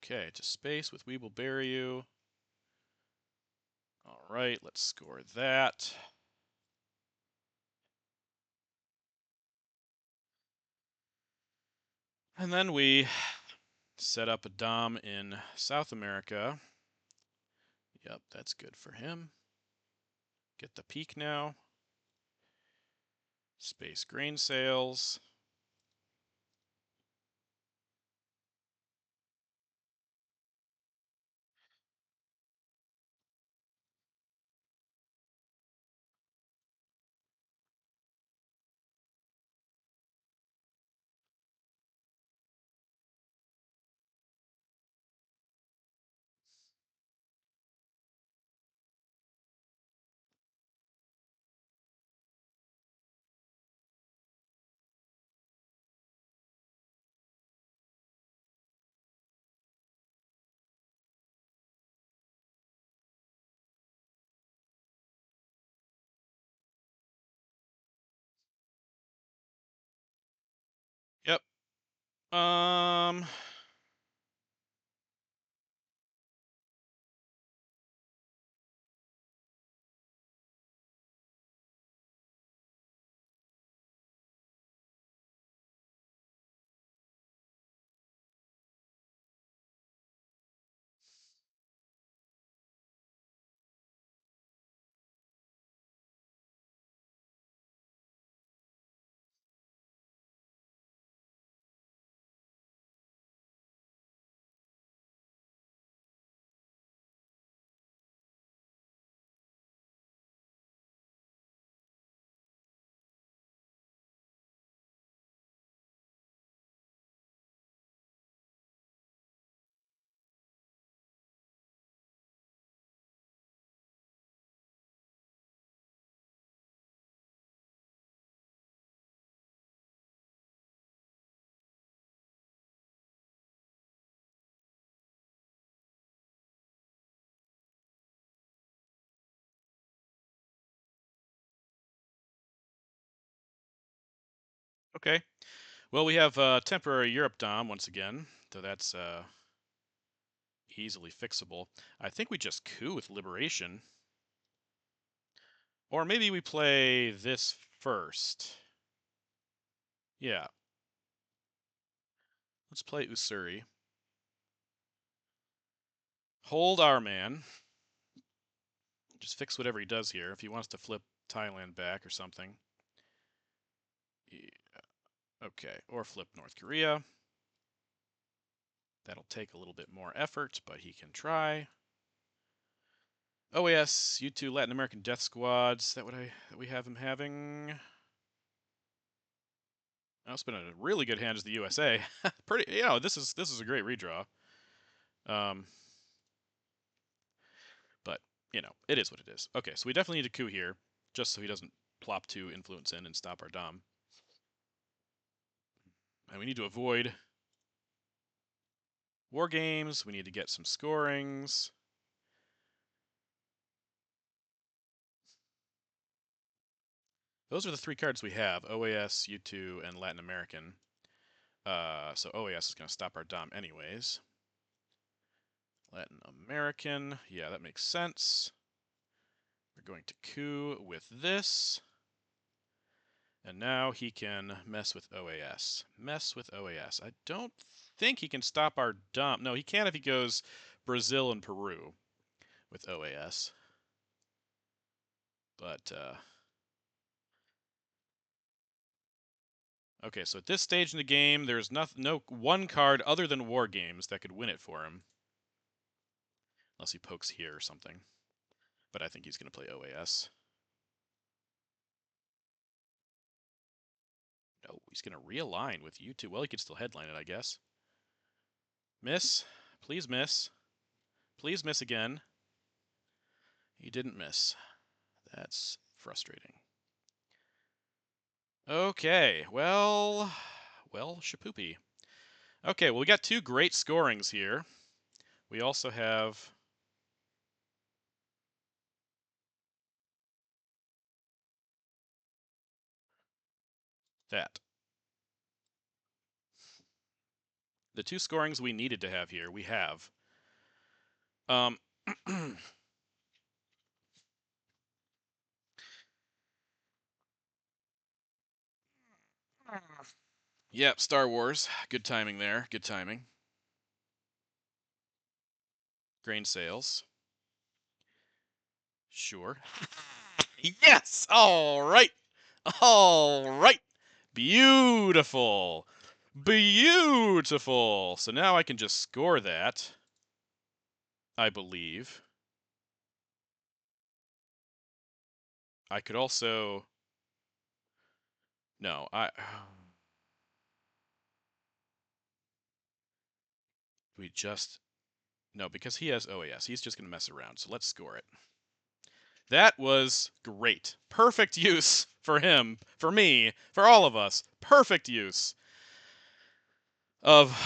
Okay, to space with we will bury you. All right, let's score that. And then we set up a dom in South America. Yep, that's good for him. Get the peak now. Space grain sales. Yep. Okay. Well, we have temporary Europe dom once again, so that's easily fixable. I think we just coup with liberation. Or maybe we play this first. Yeah. Let's play Usuri. Hold our man. Just fix whatever he does here. If he wants to flip Thailand back or something. Yeah. Okay. Or flip North Korea. That'll take a little bit more effort, but he can try. OAS, U2 Latin American Death Squads. That we have him having. It's been a really good hand as the USA. Pretty, this is a great redraw. Um, but it is what it is. Okay, so we definitely need a coup here, just so he doesn't plop 2 influence in and stop our dom. And we need to avoid war games. We need to get some scorings. Those are the 3 cards we have: OAS, U2, and Latin American. So OAS is going to stop our dom anyways. Latin American, yeah, that makes sense. We're going to coup with this. And now he can mess with OAS. Mess with OAS. I don't think he can stop our dump. No, he can if he goes Brazil and Peru with OAS. But, okay, so at this stage in the game, there's no one card other than War Games that could win it for him. Unless he pokes here or something. But I think he's going to play OAS. No, he's going to realign with U2. Well, he could still headline it, I guess. Miss. Please miss. Please miss again. He didn't miss. That's frustrating. Okay, well, shapoopy. Okay, well, we got 2 great scorings here. We also have that. The 2 scorings we needed to have here, we have. Um, yep, Star Wars. Good timing there. Good timing. Grain sales. Sure. Yes! All right. All right. Beautiful. Beautiful. So now I can just score that, I believe. I could also... No, we just... No, because he has OAS. He's just going to mess around, so let's score it. That was great. Perfect use for him, for me, for all of us. Perfect use of...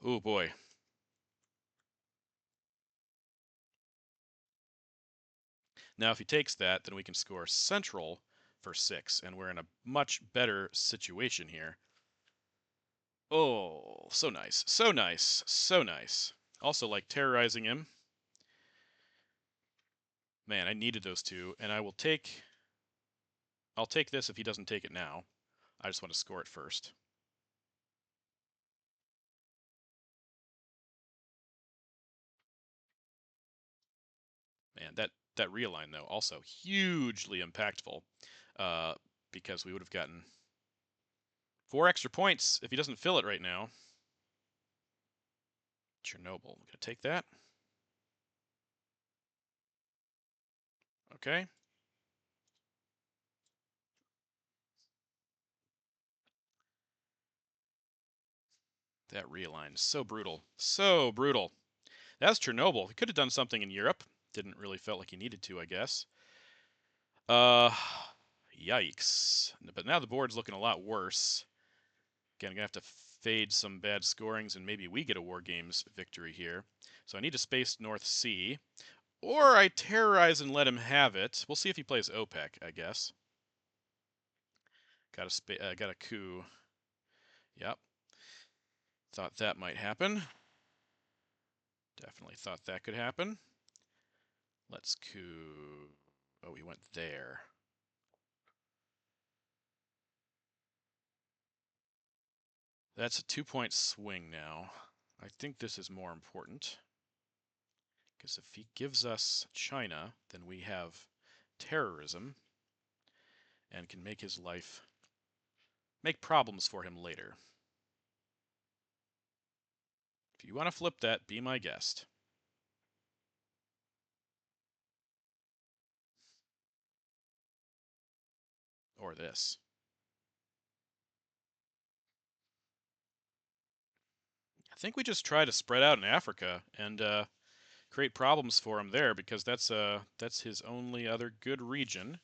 Oh, boy. Now, if he takes that, then we can score Central for 6, and we're in a much better situation here. Oh, so nice. So nice. So nice. Also, like, terrorizing him. Man, I needed those 2, and I will take... I'll take this if he doesn't take it now. I just want to score it first. Man, that realign, though, also hugely impactful, because we would have gotten 4 extra points if he doesn't fill it right now. Chernobyl, I'm going to take that. Okay. That realign is so brutal. So brutal. That's Chernobyl. He could have done something in Europe. Didn't really felt like he needed to, I guess. Uh, yikes. But now the board's looking a lot worse. Again, I'm going to have to fade some bad scorings, and maybe we get a War Games victory here. So I need to space North Sea. Or I terrorize and let him have it. We'll see if he plays OPEC, I guess. Got a coup. Yep. Thought that might happen. Definitely thought that could happen. Let's coup. Oh, he went there. That's a 2-point swing now. I think this is more important. Because if he gives us China, then we have terrorism and can make his life, make problems for him later. If you want to flip that, be my guest. Or this. I think we just try to spread out in Africa and create problems for him there, because that's his only other good region.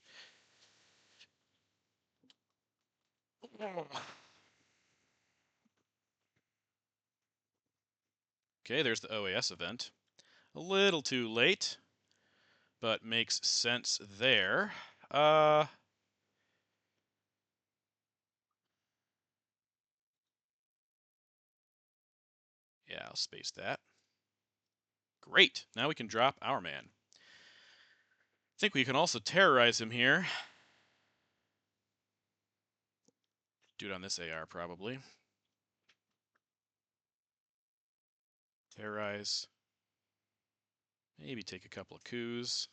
Okay, there's the OAS event. A little too late, but makes sense there. Yeah, I'll space that. Great. Now we can drop our man. I think we can also terrorize him here. Do it on this AR, probably. Terrorize. Maybe take a couple of coups.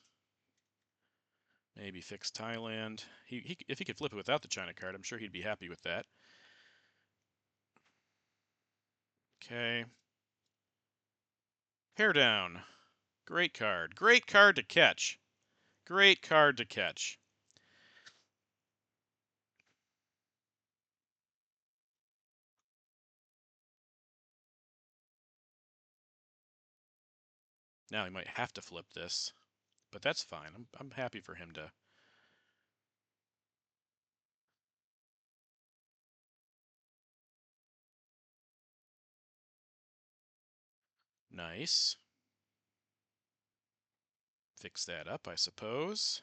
Maybe fix Thailand. If he could flip it without the China card, I'm sure he'd be happy with that. Okay. Hair down. Great card. Great card to catch. Great card to catch. Now he might have to flip this, but that's fine. I'm happy for him to. Nice. Fix that up, I suppose.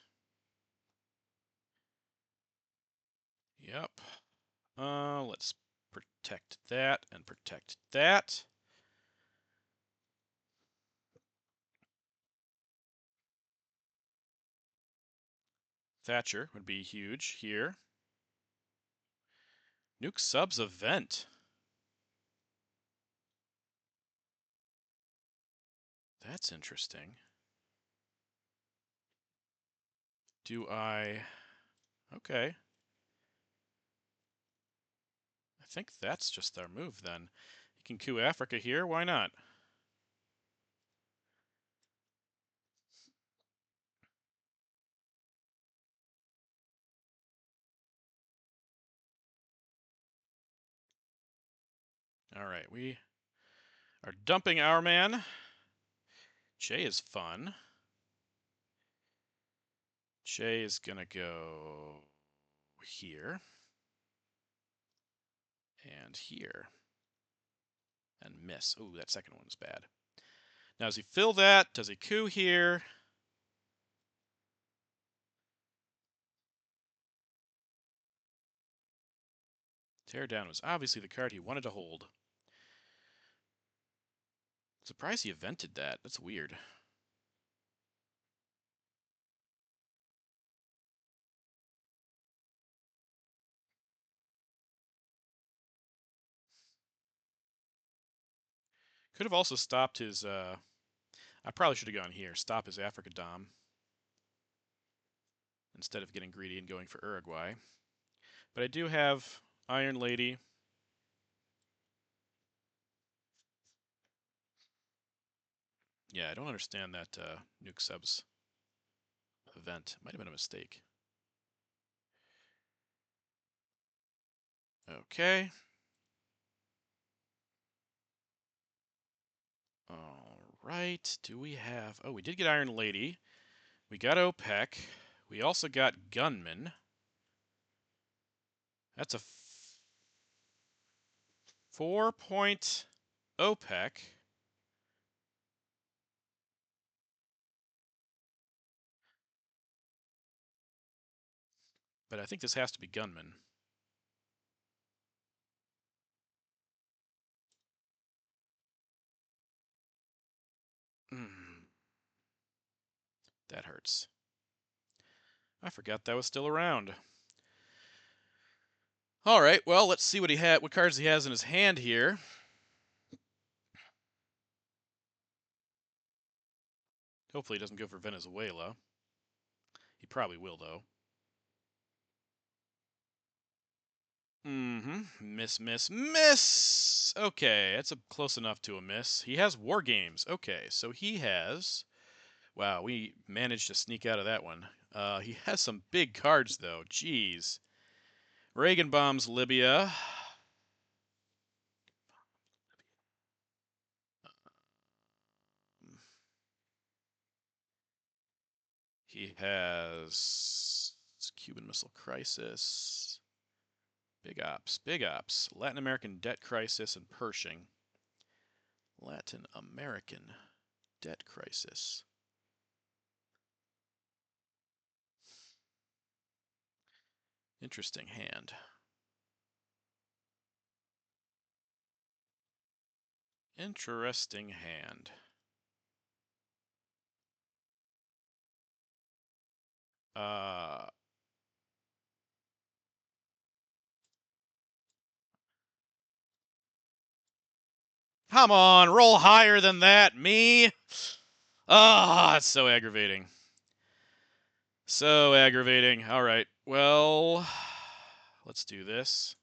Yep. Let's protect that, and protect that. Thatcher would be huge here. Nuke subs event. That's interesting. Do I... Okay. I think that's just our move then. You can coup Africa here, why not? Alright, we are dumping our man. Jay is fun. Jay is gonna go here. And here. And miss. Ooh, that second one was bad. Now, does he fill that? Does he coup here? Tear down was obviously the card he wanted to hold. Surprised he evented that. That's weird. Could have also stopped his... I probably should have gone here. Stop his Africa Dom. Instead of getting greedy and going for Uruguay. But I do have Iron Lady. Yeah, I don't understand that nuke subs event. Might have been a mistake. Okay. All right. Do we have... Oh, we did get Iron Lady. We got OPEC. We also got Gunman. That's a 4-point OPEC. But I think this has to be Gunman. That hurts. I forgot that was still around. All right, well, let's see what cards he has in his hand here. Hopefully he doesn't go for Venezuela. He probably will, though. Miss, miss, miss! Okay, that's close enough to a miss. He has War Games. Okay, so he has... Wow, we managed to sneak out of that one. He has some big cards, though. Jeez. Reagan bombs Libya. He has Cuban Missile Crisis. Big Ops, Big Ops. Latin American Debt Crisis and Pershing. Latin American Debt Crisis. Interesting hand. Interesting hand. Come on, roll higher than that, me! Ah, it's so aggravating. So aggravating. All right, well, let's do this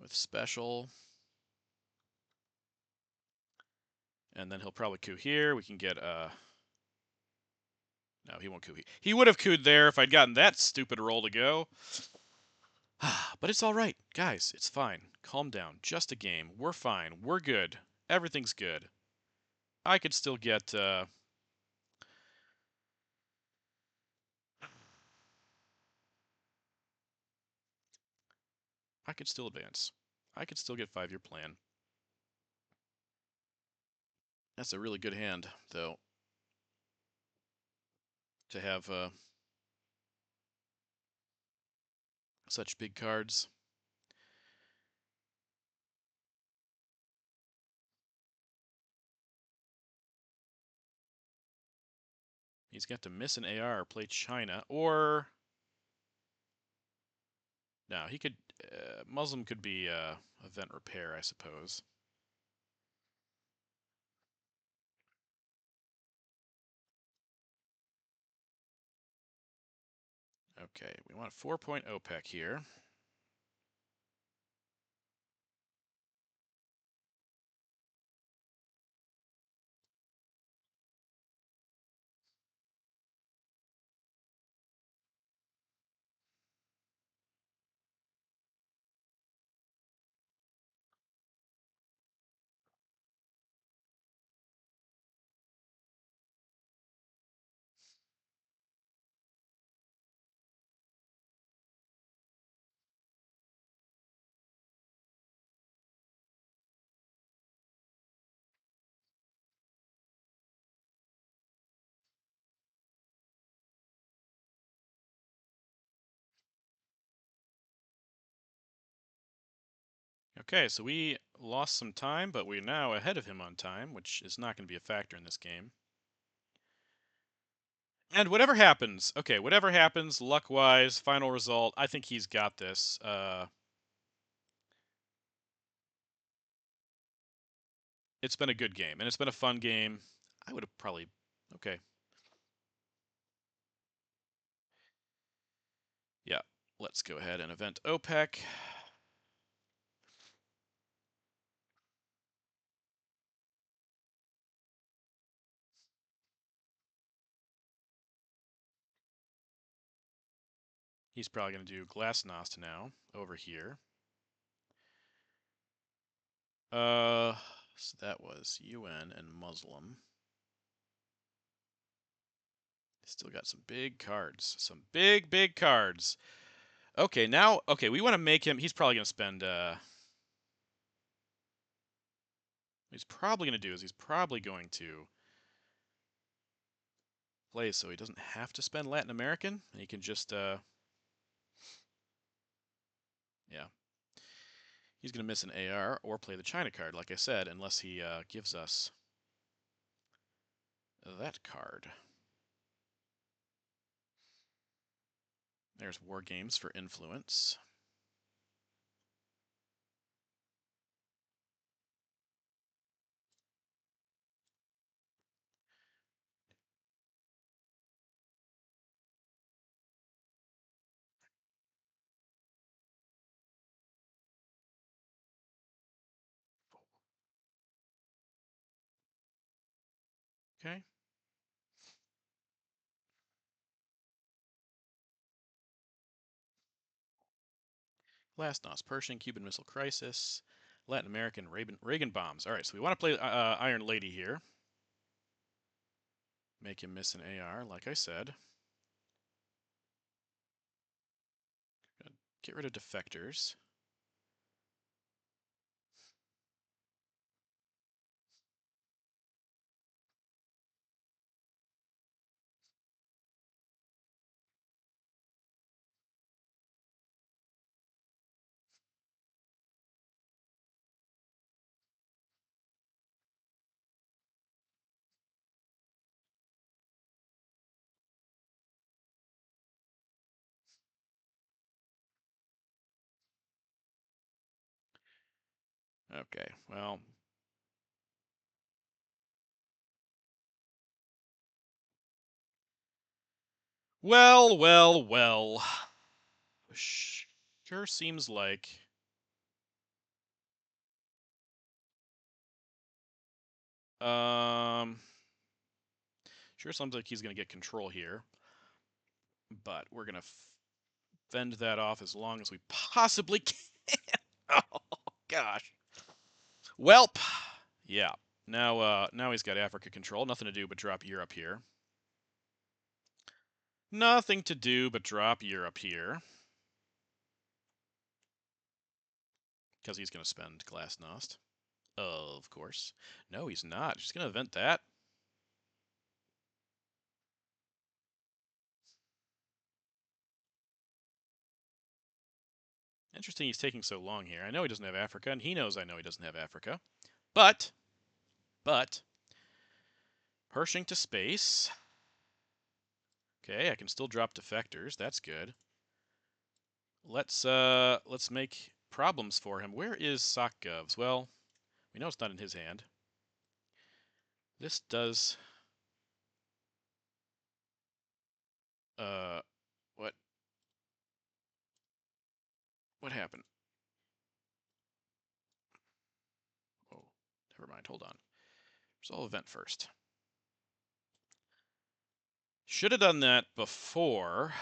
with special. And then he'll probably coup here. We can get, no, he won't coup. He would have cooed there if I'd gotten that stupid roll to go. But it's all right. Guys, it's fine. Calm down. Just a game. We're fine. We're good. Everything's good. I could still get, I could still advance. I could still get 5-year plan. That's a really good hand, though, to have such big cards. He's got to miss an AR or play China, or no, he could. Muslim could be event repair, I suppose. Okay, we want 4-point OPEC here. Okay, so we lost some time, but we're now ahead of him on time, which is not going to be a factor in this game. And whatever happens, okay, whatever happens, luck-wise, final result, I think he's got this. It's been a good game, and it's been a fun game. I would have probably... Okay. Yeah, let's go ahead and event OPEC. He's probably going to do Glasnost now, over here. So that was UN and Muslim. Still got some big cards. Some big, big cards. Okay, now, okay, we want to make him, he's probably going to spend, what he's probably going to do is he's probably going to play so he doesn't have to spend Latin American. And he can just, yeah. He's going to miss an AR or play the China card, like I said, unless he gives us that card. There's War Games for influence. Okay. Glasnost, Pershing, Cuban Missile Crisis, Latin American Reagan bombs. All right, so we want to play Iron Lady here. Make him miss an AR, like I said. Get rid of defectors. Okay, well. Well. Sure seems like... Sure seems like he's going to get control here. But we're going to fend that off as long as we possibly can. Oh, gosh. Welp. Yeah. Now he's got Africa control. Nothing to do but drop Europe here. Nothing to do but drop Europe here. Because he's going to spend Glasnost. Of course. No, he's not. He's going to event that. Interesting he's taking so long here. I know he doesn't have Africa, and he knows I know he doesn't have Africa. But, Pershing to space. Okay, I can still drop defectors. That's good. Let's make problems for him. Where is Sockgovs? Well, we know it's not in his hand. This does what happened? Oh, never mind. Hold on. Resolve event first. Should have done that before,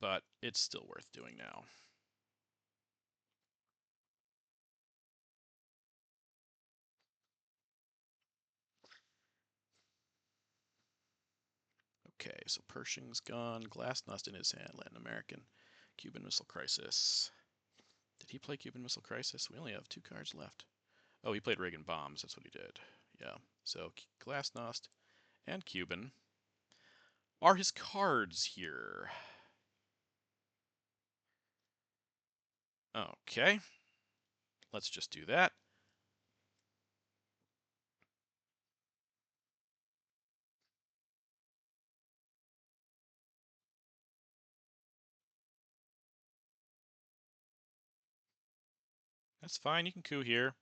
but it's still worth doing now. Okay, so Pershing's gone. Glasnost in his hand. Latin American. Cuban Missile Crisis. Did he play Cuban Missile Crisis? We only have 2 cards left. Oh, he played Reagan Bombs. That's what he did. Yeah. So Glasnost and Cuban are his cards here. Okay. Let's just do that. That's fine. You can coup here.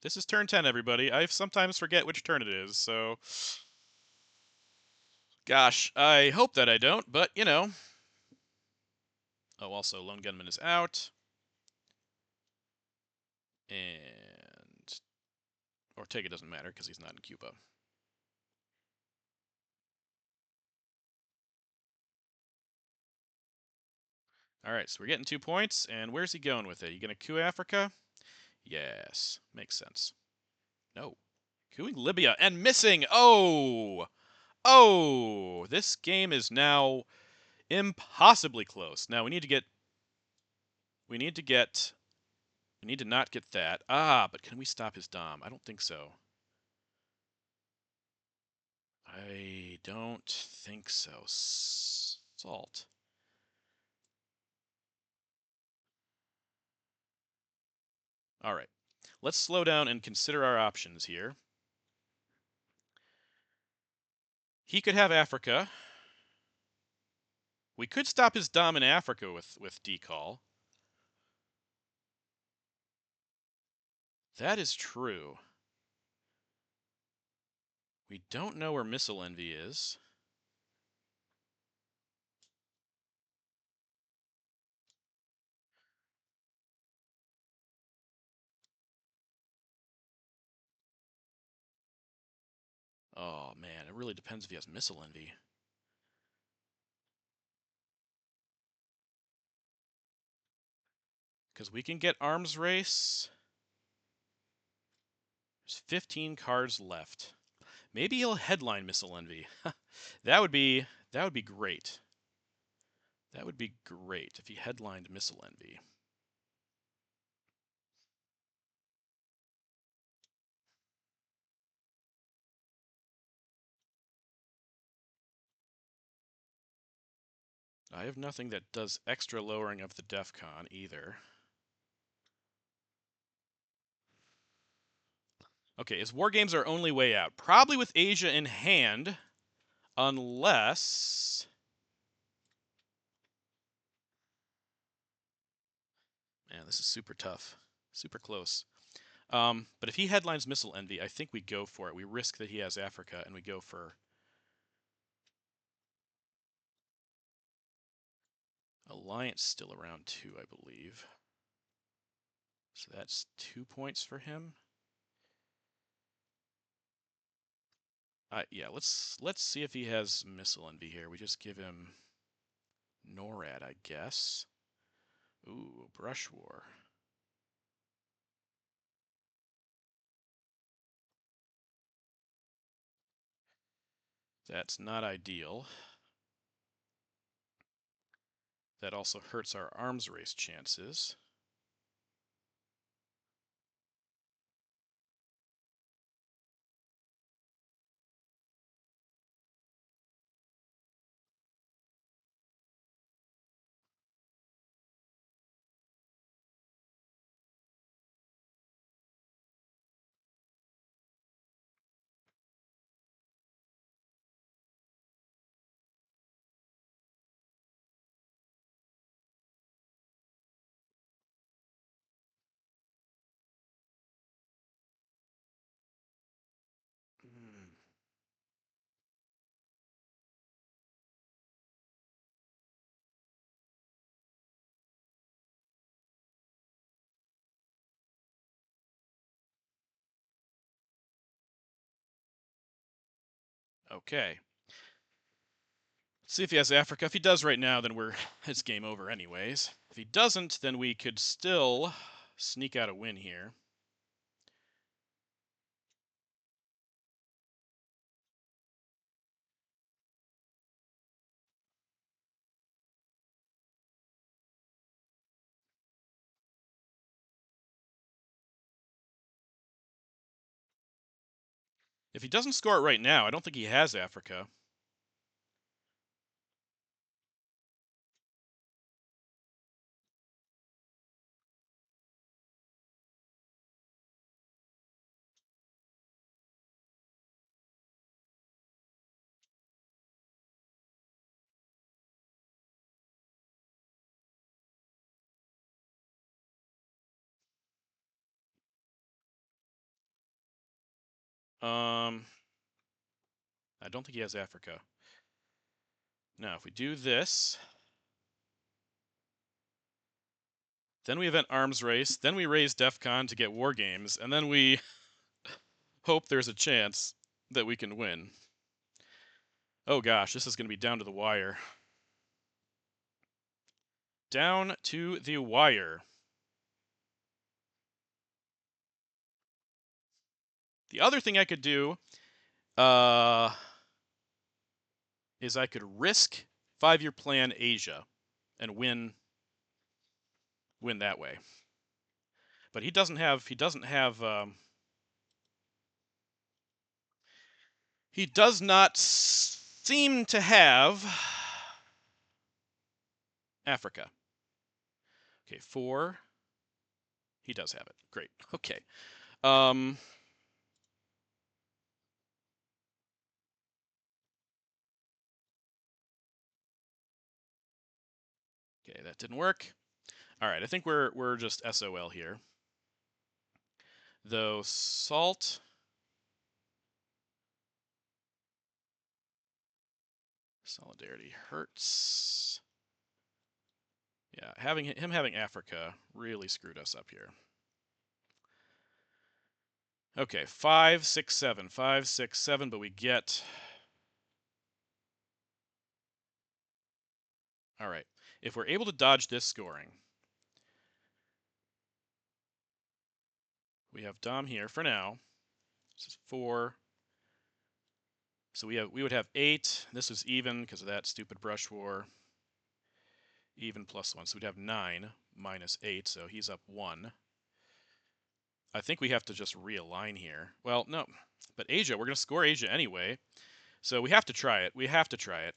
This is turn 10, everybody. I sometimes forget which turn it is, so... Gosh, I hope that I don't, but, you know. Oh, also, Lone Gunman is out. And Ortega doesn't matter because he's not in Cuba. All right, so we're getting 2 points, and where's he going with it? You going to coup Africa? Yes, makes sense. No. Cooing Libya and missing. Oh! Oh! This game is now impossibly close. Now we need to not get that. Ah, but can we stop his dom? I don't think so. I don't think so. Salt. All right. Let's slow down and consider our options here. He could have Africa. We could stop his dom in Africa with decall. That is true. We don't know where Missile Envy is. Oh, man, it really depends if he has Missile Envy. Because we can get Arms Race. There's 15 cards left. Maybe he'll headline Missile Envy. that would be great. That would be great if he headlined Missile Envy. I have nothing that does extra lowering of the DEFCON either. Okay, his war games are only way out. Probably with Asia in hand, unless... Man, this is super tough. Super close. But if he headlines Missile Envy, I think we go for it. We risk that he has Africa, and we go for Alliance still around 2, I believe. So that's 2 points for him. Yeah, let's see if he has Missile Envy here. We just give him NORAD, I guess. Ooh, Brush War. That's not ideal. That also hurts our arms race chances. Okay. Let's see if he has Africa. If he does right now, then it's game over anyways. If he doesn't, then we could still sneak out a win here. If he doesn't score it right now, I don't think he has Africa. I don't think he has Africa. Now, if we do this, then we event arms race, then we raise DEF CON to get war games, and then we hope there's a chance that we can win. Oh gosh, this is going to be down to the wire. Down to the wire. The other thing I could do is I could risk 5-year plan Asia and win that way. But he doesn't have he does not seem to have Africa. Okay, 4. He does have it. Great. Okay. Okay, that didn't work. All right, I think we're just SOL here. Though salt solidarity hurts. Yeah, him having Africa really screwed us up here. Okay, 5, 6, 7. 5, 6, 7, but we get... All right. If we're able to dodge this scoring, we have Dom here for now. This is 4. So we would have 8. This is even because of that stupid brush war. Even plus 1. So we'd have 9 minus 8, so he's up 1. I think we have to just realign here. Well, no. But Asia, we're going to score Asia anyway. So we have to try it. We have to try it.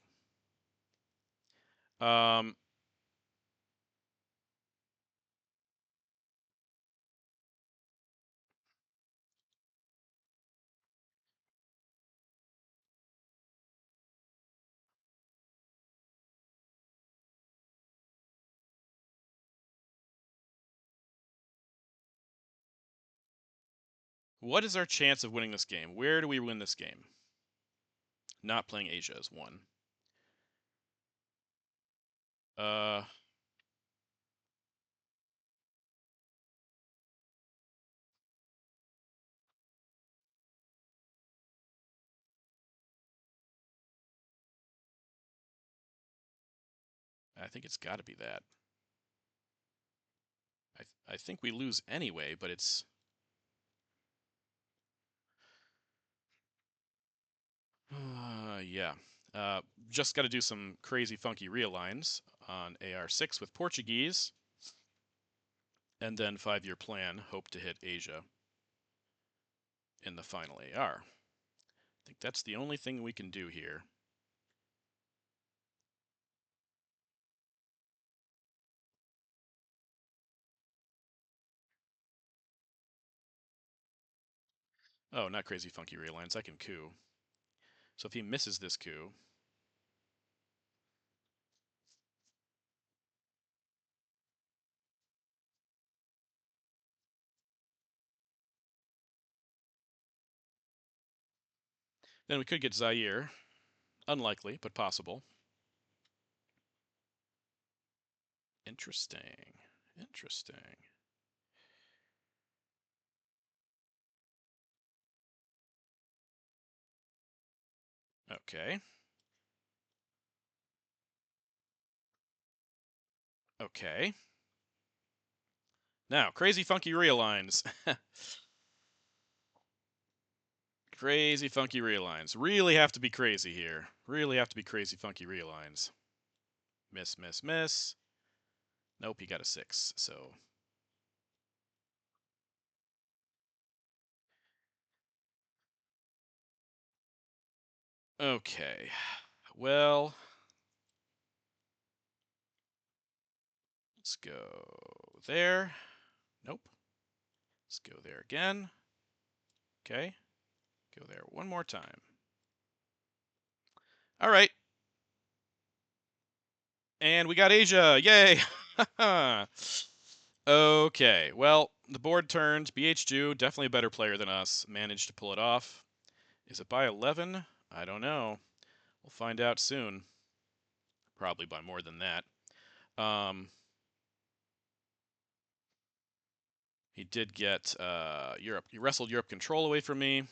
What is our chance of winning this game? Where do we win this game? Not playing Asia is 1. I think it's got to be that. I think we lose anyway, but it's... yeah. Just got to do some crazy funky realigns on AR6 with Portuguese. And then 5-year plan, hope to hit Asia in the final AR. I think that's the only thing we can do here. Oh, not crazy funky realigns. I can coup. So if he misses this coup, then we could get Zaire. Unlikely, but possible. Interesting. Interesting. Okay. Okay. Now, crazy funky realigns. Crazy funky realigns. Really have to be crazy here. Really have to be crazy funky realigns. Miss, miss, miss. Nope, he got a 6, so. Okay. Well, let's go there. Nope. Let's go there again. Okay. Go there one more time. All right. And we got Asia. Yay. Okay. Well, the board turned. BH Jew, definitely a better player than us, managed to pull it off. Is it by 11? I don't know. We'll find out soon. Probably by more than that. He did get Europe. He wrestled Europe control away from me.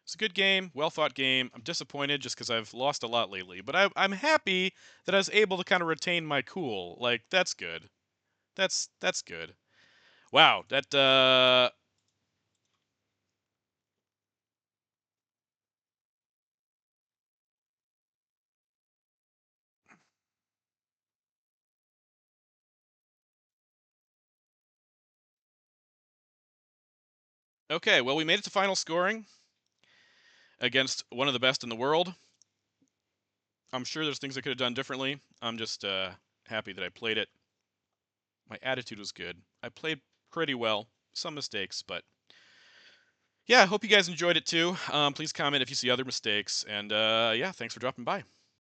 It's a good game, well fought game. I'm disappointed just because I've lost a lot lately, but I'm happy that I was able to kind of retain my cool. Like that's good. That's good. Wow, that okay. Well, we made it to final scoring against one of the best in the world. I'm sure there's things I could have done differently. I'm just happy that I played it. My attitude was good. I played pretty well. Some mistakes, but yeah, I hope you guys enjoyed it too. Please comment if you see other mistakes. And yeah, thanks for dropping by.